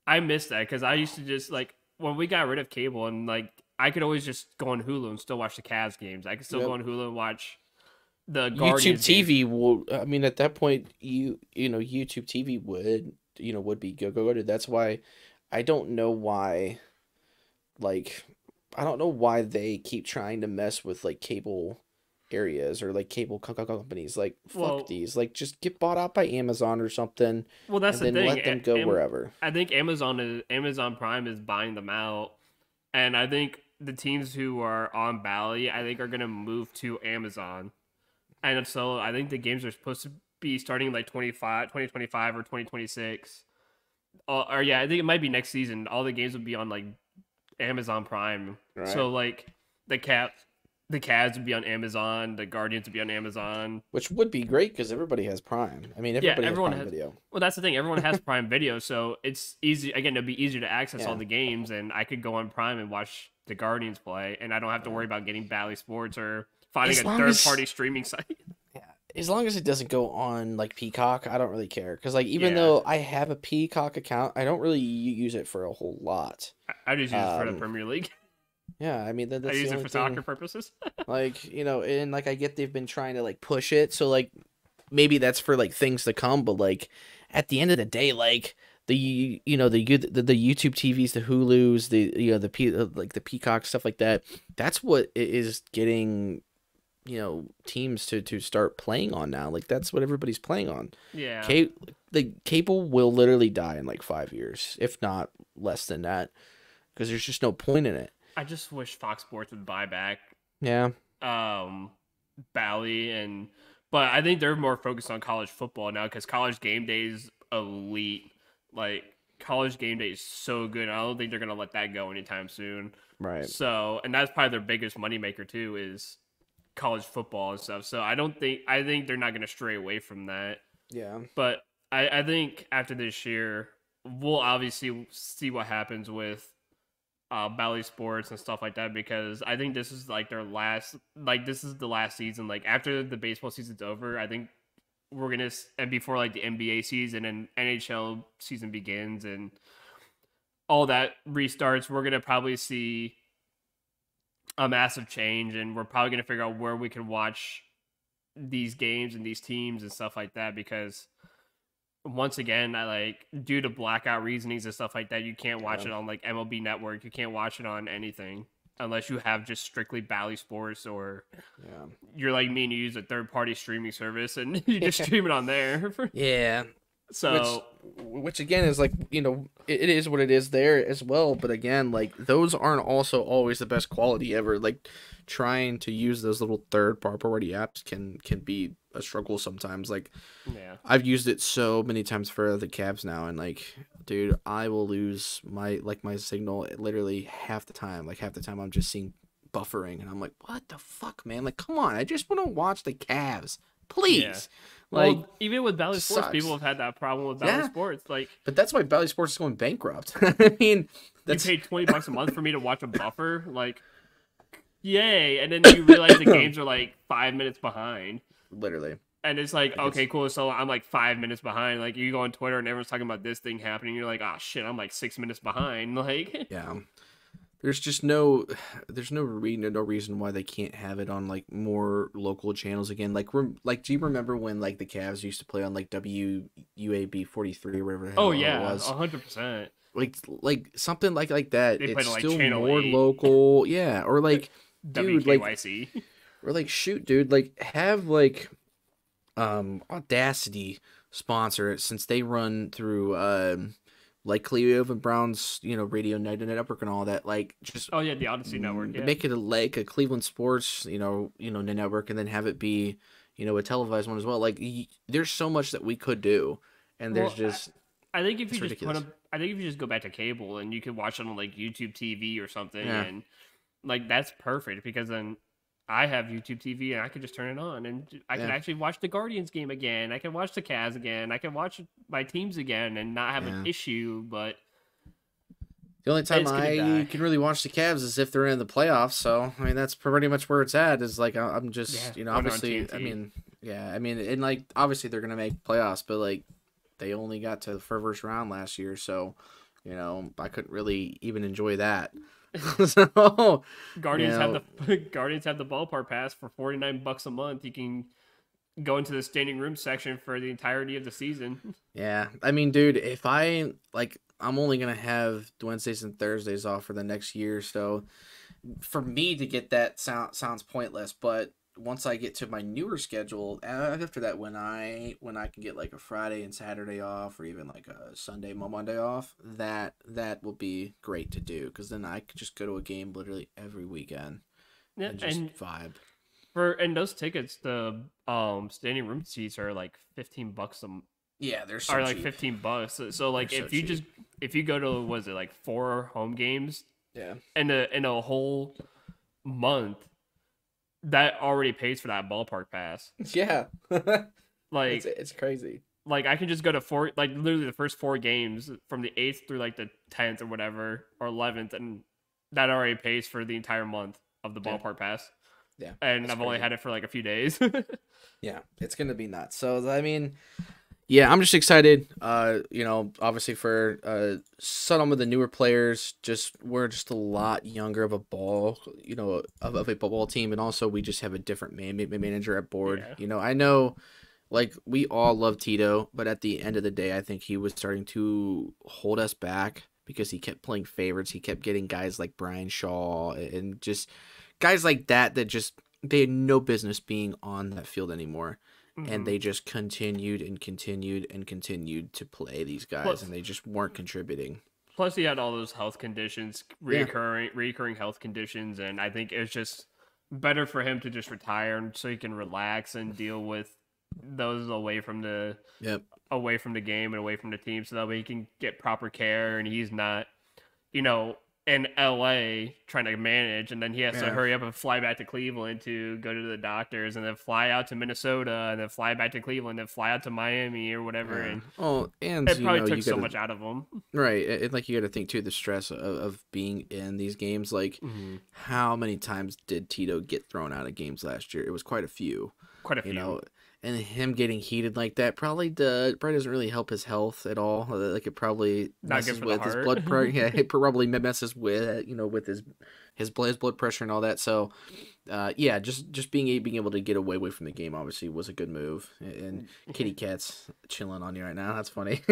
I missed that because I used to just like when we got rid of cable and like I could always just go on Hulu and still watch the Cavs games. I could still go on Hulu and watch the Guardians YouTube games. TV will. I mean, at that point, YouTube TV would be go to. That's why I don't know why. Like, I don't know why they keep trying to mess with like cable areas or like cable companies. Like, fuck Well- these. Like, just get bought out by Amazon or something, Well, that's and the then thing. let them go wherever. I think Amazon Prime is buying them out, and I think the teams who are on Bally, I think, are gonna move to Amazon, and so I think the games are supposed to be starting like 2025 or 2026. Or yeah, I think it might be next season. All the games will be on like Amazon Prime. Right. So like the Cavs would be on Amazon, the Guardians would be on Amazon. Which would be great because everybody has Prime. I mean, everybody everyone has Prime has- Video. Well, that's the thing. Everyone has Prime Video, so it's easy. Again, it'd be easier to access Yeah. all the games, and I could go on Prime and watch the Guardians play, and I don't have to worry about getting Bally Sports or finding As a long as- third-party streaming site. As long as it doesn't go on like Peacock, I don't really care. Because like even Yeah. though I have a Peacock account, I don't really use it for a whole lot. I just use it for the Um, Premier League. Yeah, I mean that's I the use it only for thing. soccer purposes. Like and like I get they've been trying to like push it, so like maybe that's for like things to come. But like at the end of the day, like the YouTube TVs, the Hulu's, the Peacock stuff like that. That's what is getting teams to start playing on now. Like that's what everybody's playing on. Yeah. The cable will literally die in like 5 years, if not less than that, because there's just no point in it. I just wish Fox Sports would buy back Yeah. Bally but I think they're more focused on college football now because College Game Day is elite. Like College Game Day is so good. I don't think they're gonna let that go anytime soon. Right. So, and that's probably their biggest moneymaker too is college football and stuff. So I think they're not gonna stray away from that. Yeah. But I think after this year, we'll obviously see what happens with Bally Sports and stuff like that because I think this is like this is the last season. Like after the baseball season's over, I think we're gonna and before like the NBA season and NHL season begins and all that restarts, we're gonna probably see a massive change, and we're probably gonna figure out where we can watch these games and these teams and stuff like that because once again, I like due to blackout reasonings and stuff like that, you can't watch it on like MLB Network. You can't watch it on anything unless you have just strictly Bally Sports or you're like me and you use a third party streaming service and you just stream it on there. Yeah. So, which again is like, you know, it is what it is there as well. But again, like those aren't also always the best quality ever. Like trying to use those little third party apps can be a struggle sometimes. Like, yeah, I've used it so many times for the Cavs now, and like, dude, I will lose my signal literally half the time. Like half the time, I'm just seeing buffering, and I'm like, what the fuck, man? Like, come on, I just want to watch the Cavs, please. Yeah. Like, well, even with Bally Sports, sucks. people have had that problem with Bally Sports. Like, but that's why Bally Sports is going bankrupt. I mean, you paid $20 a month for me to watch a buffer, like, yay! And then you realize the games are like 5 minutes behind. Literally. And it's like, okay, cool. So I'm like 5 minutes behind. Like you go on Twitter and everyone's talking about this thing happening. You're like, oh shit, I'm like 6 minutes behind. Like, yeah. There's just no reason why they can't have it on like more local channels again. Like, do you remember when like the Cavs used to play on like WUAB 43 or whatever the hell oh yeah, it was? 100%. Like something like that. They it's played on, like, still Channel more 8. local, yeah. Or like, dude, WKYC. like, or like, shoot, dude, like have like, Audacity sponsor it since they run through like Cleveland Browns, you know, radio network and all that. Like, just oh yeah, the Odyssey Network. Yeah. Make it a Cleveland Sports, you know, network, and then have it be, you know, a televised one as well. Like, there's so much that we could do, and there's just. I think if you just ridiculous. I think if you just go back to cable and you could watch it on like YouTube TV or something, Yeah. and like that's perfect because then I have YouTube TV and I could just turn it on and I can actually watch the Guardians game again. I can watch the Cavs again. I can watch my teams again and not have an issue. But the only time I can really watch the Cavs is if they're in the playoffs. So I mean, that's pretty much where it's at. Is like I'm just you know, obviously I mean and like obviously they're gonna make playoffs, but like they only got to the first round last year, so you know I couldn't really even enjoy that. So Guardians have the ballpark pass for $49 a month. You can go into the standing room section for the entirety of the season. Yeah, I mean, dude, if I'm only gonna have Wednesdays and Thursdays off for the next year, so for me to get that sounds pointless. But once I get to my newer schedule after that, when I can get like a Friday and Saturday off, or even like a Sunday, Monday off, that will be great to do because then I could just go to a game literally every weekend and just vibe. And those tickets, the standing room seats are like $15 a. Yeah, they're so are like cheap. $15. So like if you go to was it like 4 home games? Yeah. In a whole month. That already pays for that ballpark pass. Yeah. Like it's crazy. Like I can just go to literally the first 4 games from the 8th through like the 10th or whatever or 11th, and that already pays for the entire month of the ballpark pass. Yeah. And I've only had it for like a few days. Yeah, it's gonna be nuts. So I mean, yeah, I'm just excited. You know, obviously for some of the newer players, we're just a lot younger of a ball, you know, of a football team, and also we just have a different manager at board. Yeah. You know, I know, like we all love Tito, but at the end of the day, I think he was starting to hold us back because he kept playing favorites. He kept getting guys like Brian Shaw and just guys like that just they had no business being on that field anymore. And they just continued and continued and continued to play these guys, and they just weren't contributing. Plus, he had all those health conditions, Yeah. reoccurring health conditions, and I think it's just better for him to just retire, and so he can relax and deal with those Yep. away from the game and away from the team, so that way he can get proper care, and he's not, you know, in LA trying to manage, and then he has to Yeah. hurry up and fly back to Cleveland to go to the doctors, and then fly out to Minnesota, and then fly back to Cleveland, and then fly out to Miami or whatever, Yeah. and Oh, and it you probably know, took you so gotta much out of him. right. Like you got to think too the stress of being in these games. Like, how many times did Tito get thrown out of games last year? It was quite a few. Quite a You few. know, and him getting heated like that probably doesn't really help his health at all. Like it probably Not good messes for the with his heart. blood pressure. Yeah, it probably messes with with his blood pressure and all that. So, yeah, just being able to get away from the game obviously was a good move. And Kitty Cat's chilling on you right now. That's funny.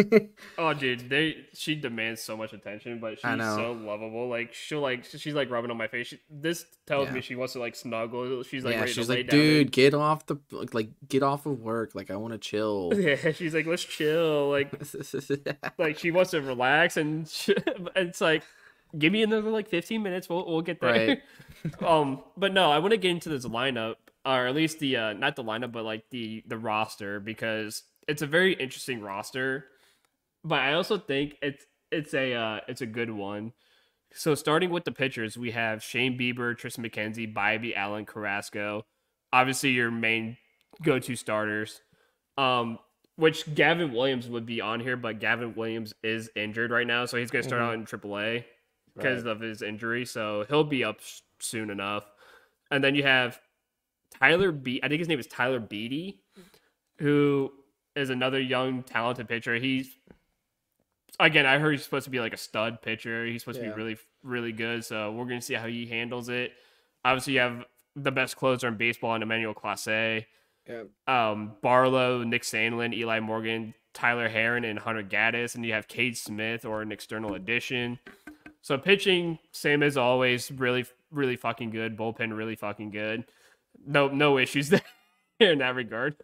Oh, dude, she demands so much attention, but I she's know. so lovable. Like she's like rubbing on my face. This tells Yeah. me she wants to like snuggle. She's like Yeah, ready she's to lay like, down. dude, get off of work. Like, I want to chill. Yeah, she's like, let's chill. Like she wants to relax, and it's like, give me another like 15 minutes. We'll get there. Right. But no, I want to get into this lineup, or at least the not the lineup, but like the roster, because it's a very interesting roster. But I also think it's a good one. So starting with the pitchers, we have Shane Bieber, Tristan McKenzie, Bybee, Allen, Carrasco. Obviously, your main go-to starters. Which Gavin Williams would be on here, but Gavin Williams is injured right now, so he's going to start out in AAA because of his injury. So he'll be up soon enough. And then you have I think his name is Tyler Beatty, who is another young, talented pitcher. Again, I heard he's supposed to be like a stud pitcher. He's supposed to be really, really good. So we're going to see how he handles it. Obviously, you have the best closer in baseball in Emmanuel Clase. Barlow, Nick Sandlin, Eli Morgan, Tyler Herron, and Hunter Gaddis. And you have Cade Smith or an external addition. So pitching, same as always, really, really fucking good. Bullpen, really fucking good. No issues there in that regard.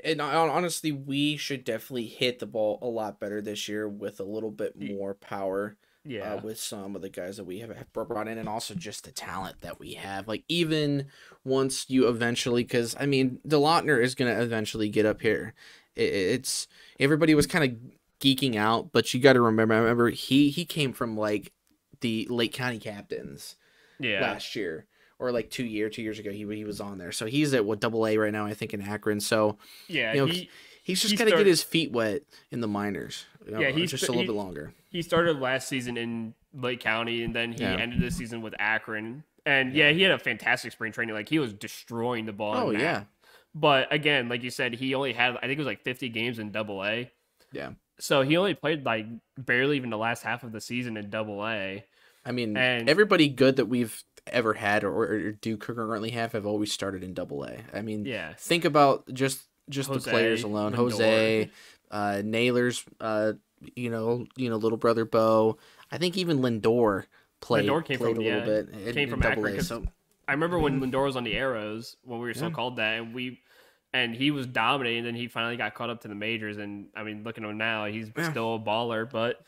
And honestly, we should definitely hit the ball a lot better this year with a little bit more power. Yeah. With some of the guys that we have brought in, and also just the talent that we have. Like, even once you eventually, because I mean, DeLautner is gonna eventually get up here. It's everybody was kind of geeking out, but you got to remember. I remember he came from like the Lake County Captains last year. Or like 2 years ago, he was on there. So he's at Double A right now, I think, in Akron. So yeah, he's just got to get his feet wet in the minors. He's just a little bit longer. He started last season in Lake County, and then he ended the season with Akron. And he had a fantastic spring training. Like, he was destroying the ball. Oh yeah. But again, like you said, he only had, I think it was like 50 games in Double A. Yeah. So he only played like barely even the last half of the season in Double A. I mean, everybody good that we've ever had or do currently have always started in Double A. I mean, think about just the players alone. Lindor. Jose, Naylor's, little brother Bo. I think even Lindor played a little bit. Came from Double Akron. A. So I remember when Lindor was on the Arrows, when we were still called that, and he was dominating. And then he finally got caught up to the majors, and I mean, looking at him now, he's still a baller. But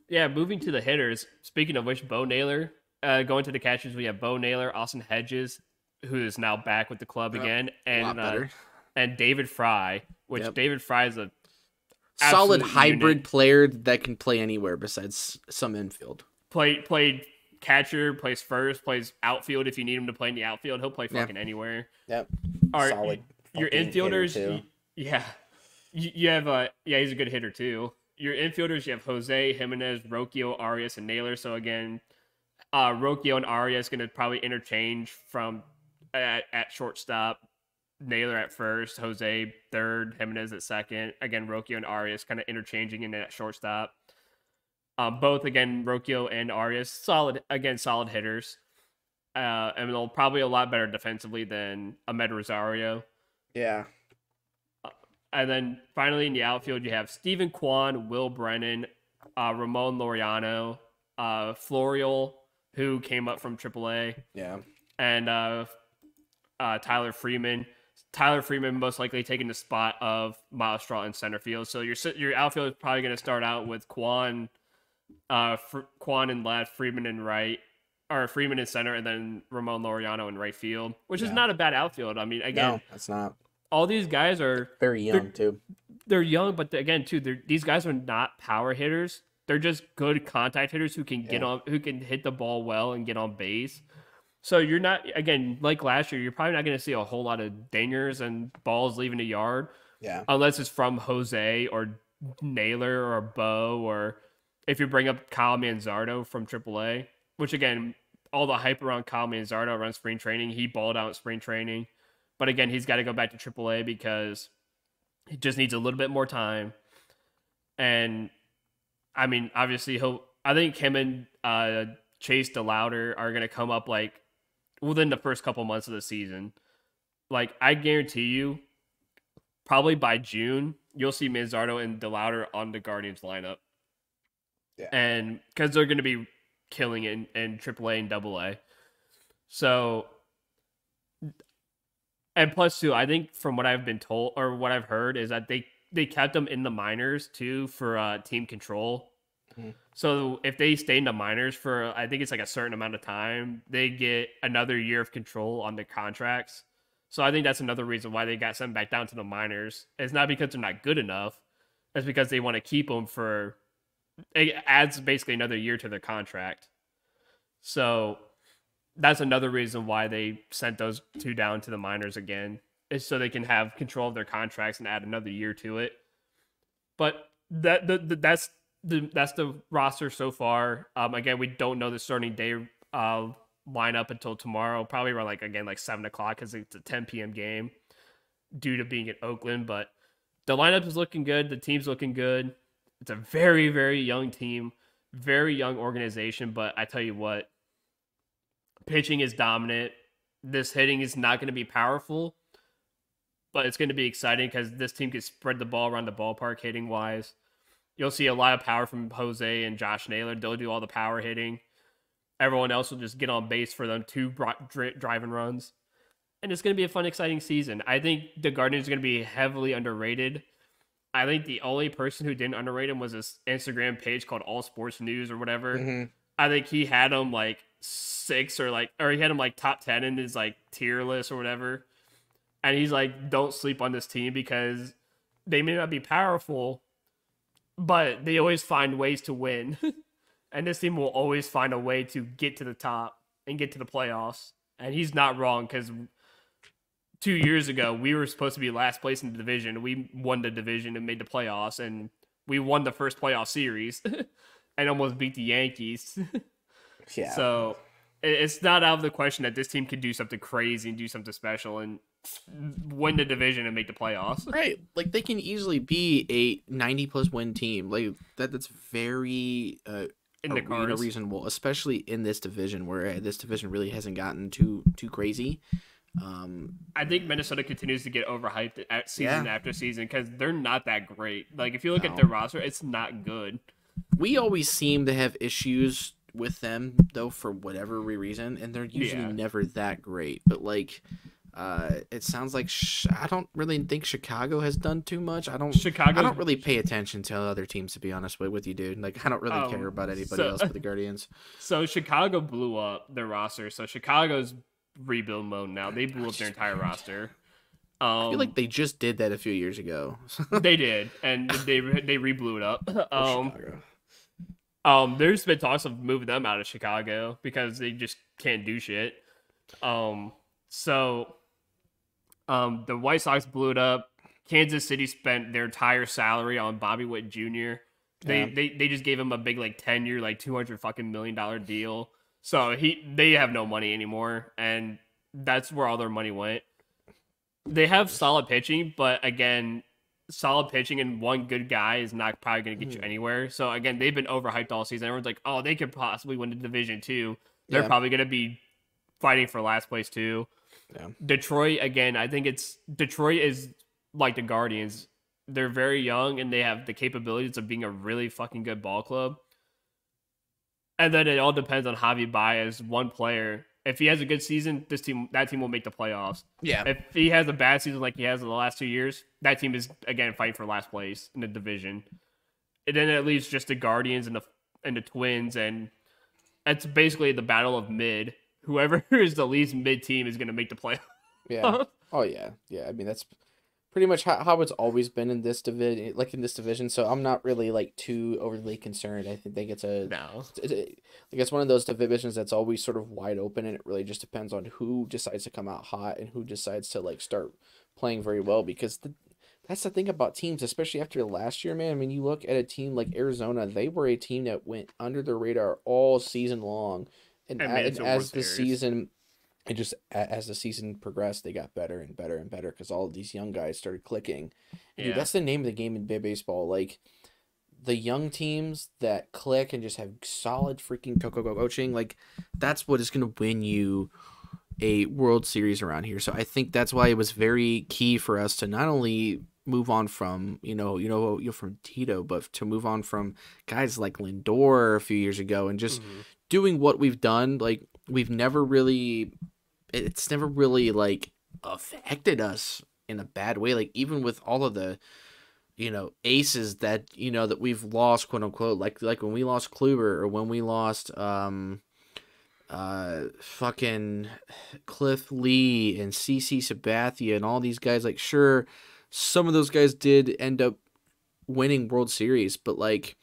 moving to the hitters. Speaking of which, Bo Naylor. Going to the catchers, we have Bo Naylor, Austin Hedges, who is now back with the club again, and David Fry, which David Fry is a solid hybrid player that can play anywhere besides some infield. Played catcher, plays first, plays outfield if you need him to play in the outfield. He'll play fucking anywhere. Yep. All right, solid. Your infielders, you have he's a good hitter too. Your infielders, you have Jose, Jimenez, Rocchio, Arias, and Naylor. So again, Rocchio and Arias going to probably interchange from at shortstop. Naylor at first, Jose third, Jimenez at second. Again, Rocchio and Arias kind of interchanging in at shortstop. Both, again, Rocchio and Arias, solid hitters. And they'll probably a lot better defensively than Ahmed Rosario. Yeah. And then finally in the outfield, you have Stephen Kwan, Will Brennan, Ramon Laureano, Florial, who came up from AAA. Yeah. And Tyler Freeman. Tyler Freeman most likely taking the spot of Miles Straw in center field. So your outfield is probably going to start out with Quan and left, Freeman in right, or Freeman in center, and then Ramon Laureano in right field, which is not a bad outfield. I mean, again, No, that's not. all these guys are Very young too. they're young, but again, too, these guys are not power hitters. They're just good contact hitters who can who can hit the ball well and get on base. So you're not, again, like last year, you're probably not going to see a whole lot of dingers and balls leaving the yard. Yeah. Unless it's from Jose or Naylor or Bo, or if you bring up Kyle Manzardo from AAA, which again, all the hype around Kyle Manzardo around spring training, he balled out in spring training. But again, he's got to go back to AAA because he just needs a little bit more time. And I mean, obviously, I think him and Chase DeLauder are going to come up like within the first couple months of the season. Like, I guarantee you, probably by June, you'll see Manzardo and DeLauder on the Guardians lineup. Yeah. And because they're going to be killing it in AAA and AA. So, and plus, too, I think from what I've been told or what I've heard is that they kept them in the minors, too, for team control. Mm-hmm. So if they stay in the minors for, I think it's like a certain amount of time, they get another year of control on their contracts. So I think that's another reason why they got sent back down to the minors. It's not because they're not good enough. It's because they want to keep them for, it adds basically another year to their contract. So that's another reason why they sent those two down to the minors again, is so they can have control of their contracts and add another year to it. But that's the roster so far. Again, we don't know the starting day lineup until tomorrow, probably around like 7 o'clock because it's a 10 p.m. game due to being in Oakland. But the lineup is looking good. The team's looking good. It's a very, very young team, very young organization. But I tell you what, pitching is dominant. This hitting is not going to be powerful, but it's going to be exciting because this team can spread the ball around the ballpark hitting wise. You'll see a lot of power from Jose and Josh Naylor. They'll do all the power hitting. Everyone else will just get on base for them two driving runs. And it's going to be a fun, exciting season. I think the Guardians are going to be heavily underrated. I think the only person who didn't underrate him was this Instagram page called All Sports News or whatever. Mm-hmm. I think he had him like 6 or he had him like top 10 in his like tier list or whatever. And he's like, don't sleep on this team because they may not be powerful, but they always find ways to win. And this team will always find a way to get to the top and get to the playoffs. And he's not wrong because 2 years ago, we were supposed to be last place in the division. We won the division and made the playoffs. And we won the first playoff series and almost beat the Yankees. Yeah. So it's not out of the question that this team can do something crazy and do something special and win the division and make the playoffs. Right. Like, they can easily be a 90-plus win team. Like, that's very in the cards. Reasonable, especially in this division where this division really hasn't gotten too crazy. I think Minnesota continues to get overhyped at season after season because they're not that great. Like, if you look at their roster, it's not good. We always seem to have issues with them, though, for whatever reason, and they're usually never that great. But, like, it sounds like I don't really think Chicago has done too much. I don't really pay attention to other teams, to be honest with you, dude. Like, I don't really care about anybody else but the Guardians. So Chicago blew up their roster. So Chicago's rebuild mode now. They blew up their entire roster. I feel like they just did that a few years ago. They did, and they re-blew it up. There's been talks of moving them out of Chicago because they just can't do shit. So the White Sox blew it up. Kansas City spent their entire salary on Bobby Witt Jr. They just gave him a big like 10-year like $200 million deal. So they have no money anymore, and that's where all their money went. They have solid pitching, but again, solid pitching and one good guy is not probably going to get you anywhere. So again, they've been overhyped all season. Everyone's like, oh, they could possibly win the division too. They're probably going to be fighting for last place too. Yeah. Detroit, again, I think Detroit is like the Guardians. They're very young and they have the capabilities of being a really fucking good ball club. And then it all depends on Javi Baez, one player. If he has a good season, that team will make the playoffs. Yeah. If he has a bad season like he has in the last 2 years, that team is again fighting for last place in the division. And then it leaves just the Guardians and the Twins, and it's basically the battle of mid. Whoever is the least mid team is going to make the playoffs. Yeah. Oh yeah. Yeah. I mean, that's pretty much how it's always been in this division, like in this division. So I'm not really like too overly concerned. I think it's No. like it's one of those divisions that's always sort of wide open, and it really just depends on who decides to come out hot and who decides to like start playing very well. Because that's the thing about teams, especially after last year, man. I mean, you look at a team like Arizona; they were a team that went under the radar all season long, and, And made it and to as World the Series. season and just as the season progressed, they got better and better and better because all of these young guys started clicking. And dude, Yeah. that's the name of the game in baseball. Like the young teams that click and just have solid freaking coaching, like that's what is going to win you a World Series around here. So I think that's why it was very key for us to not only move on from from Tito, but to move on from guys like Lindor a few years ago and just doing what we've done. Like we've never really, it's never really like affected us in a bad way. Like even with all of the aces that that we've lost, quote unquote, like when we lost Kluber or when we lost fucking Cliff Lee and CC Sabathia and all these guys. Like sure, some of those guys did end up winning World Series, but like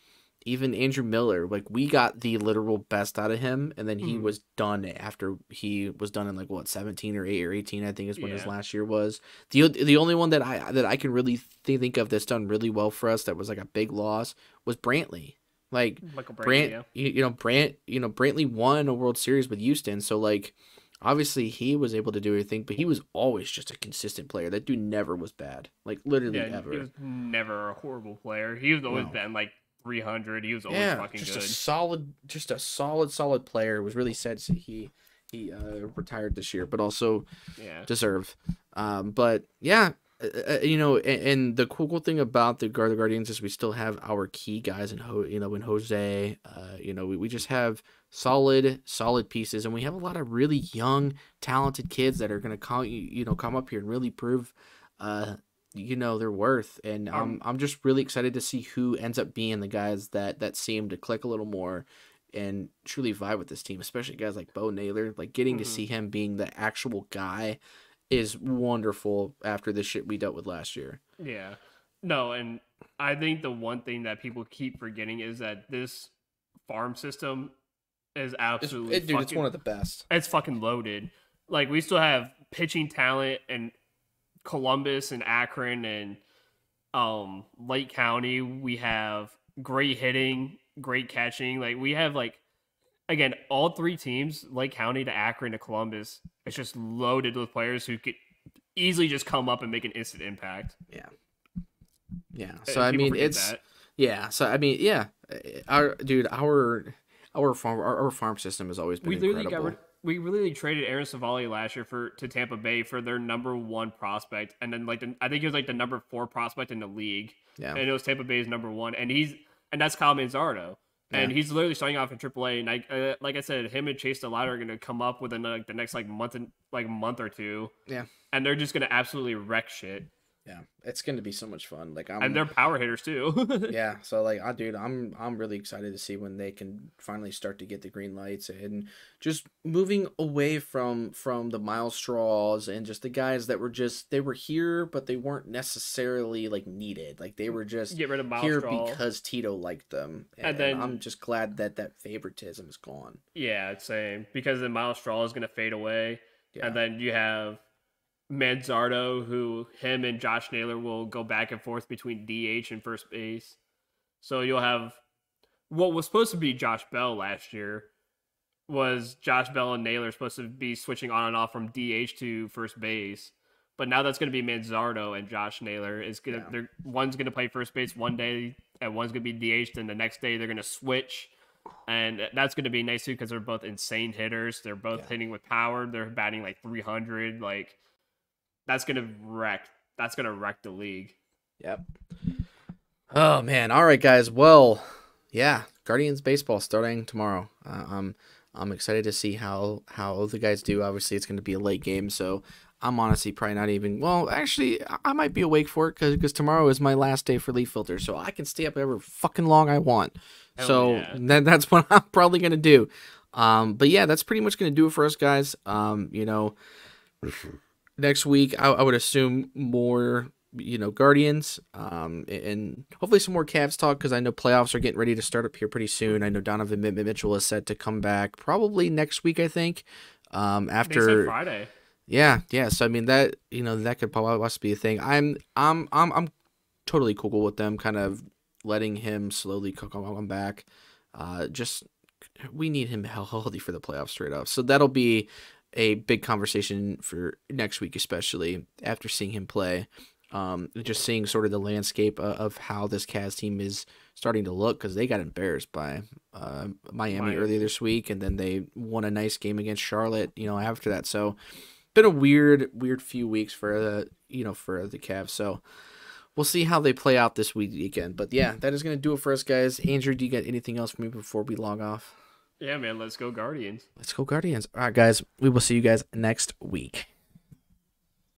even Andrew Miller, like we got the literal best out of him, and then he was done after he was done in like what 17 or 8 or 18, I think is when his last year was. The only one that I can really think of that's done really well for us that was like a big loss was Brantley. Like Michael Brantley, Brantley won a World Series with Houston, so like obviously he was able to do everything, but he was always just a consistent player. That dude never was bad, like literally ever. He was never a horrible player. He was always been like 300. He was always fucking just good. a solid player. It was really sad to see he retired this year, but also deserved. But yeah, and the cool thing about the Guardians is we still have our key guys in Jose. We just have solid pieces, and we have a lot of really young, talented kids that are gonna come up here and really prove their worth. And I'm just really excited to see who ends up being the guys that seem to click a little more and truly vibe with this team, especially guys like Bo Naylor. Like getting to see him being the actual guy is wonderful after the shit we dealt with last year. Yeah. No, and I think the one thing that people keep forgetting is that this farm system is absolutely it's one of the best. It's fucking loaded. Like we still have pitching talent in Columbus and Akron and Lake County. We have great hitting, great catching. Like we have again, all three teams, Lake County to Akron to Columbus, it's just loaded with players who could easily just come up and make an instant impact. Yeah. Yeah. So I mean, our farm system has always been incredible. We really traded Aaron Savali last year to Tampa Bay for their number 1 prospect, and then I think he was like the number 4 prospect in the league. Yeah. And it was Tampa Bay's number 1, and that's Kyle Manzardo. And he's literally starting off in AAA. And like I said, him and Chase DeLauder are going to come up within the next month or two. Yeah, and they're just going to absolutely wreck shit. Yeah, it's going to be so much fun. And they're power hitters too. Yeah, so I'm really excited to see when they can finally start to get the green lights and just moving away from the Miles Straws and just the guys that they were here but they weren't necessarily needed. Like they were just get rid of Miles here Straw. Because Tito liked them, and then I'm just glad that favoritism is gone. Yeah, same, because then Miles Straw is going to fade away, and then you have Manzardo, who him and Josh Naylor will go back and forth between DH and first base. So you'll have what was supposed to be Josh Bell last year was Josh Bell and Naylor supposed to be switching on and off from DH to first base. But now that's going to be Manzardo and Josh Naylor. One's going to play first base one day and one's going to be DH. Then the next day they're going to switch. And that's going to be nice too because they're both insane hitters. They're both hitting with power. They're batting 300. That's gonna wreck the league. Yep. Oh man. All right, guys. Well, yeah, Guardians baseball starting tomorrow. I'm I'm excited to see how the guys do. Obviously, it's going to be a late game, so I'm honestly probably not even. Well, actually, I might be awake for it because tomorrow is my last day for Leaf Filter, so I can stay up however fucking long I want. Hell So yeah. that's what I'm probably going to do. But yeah, that's pretty much going to do it for us, guys. Next week I would assume more, Guardians, and hopefully some more Cavs talk because I know playoffs are getting ready to start up here pretty soon. I know Donovan Mitchell is set to come back probably next week, I think. They said After Friday. yeah. So I mean that that could probably be a thing. I'm totally cool with them kind of letting him slowly come back. Just we need him healthy for the playoffs straight up. So that'll be a big conversation for next week, especially after seeing him play. Just seeing sort of the landscape of how this Cavs team is starting to look because they got embarrassed by Miami earlier this week, and then they won a nice game against Charlotte, after that. So been a weird few weeks for the Cavs. So we'll see how they play out this weekend. But yeah, that is going to do it for us, guys. Andrew, do you got anything else for me before we log off? Yeah, man. Let's go Guardians. Let's go Guardians. All right, guys. We will see you guys next week.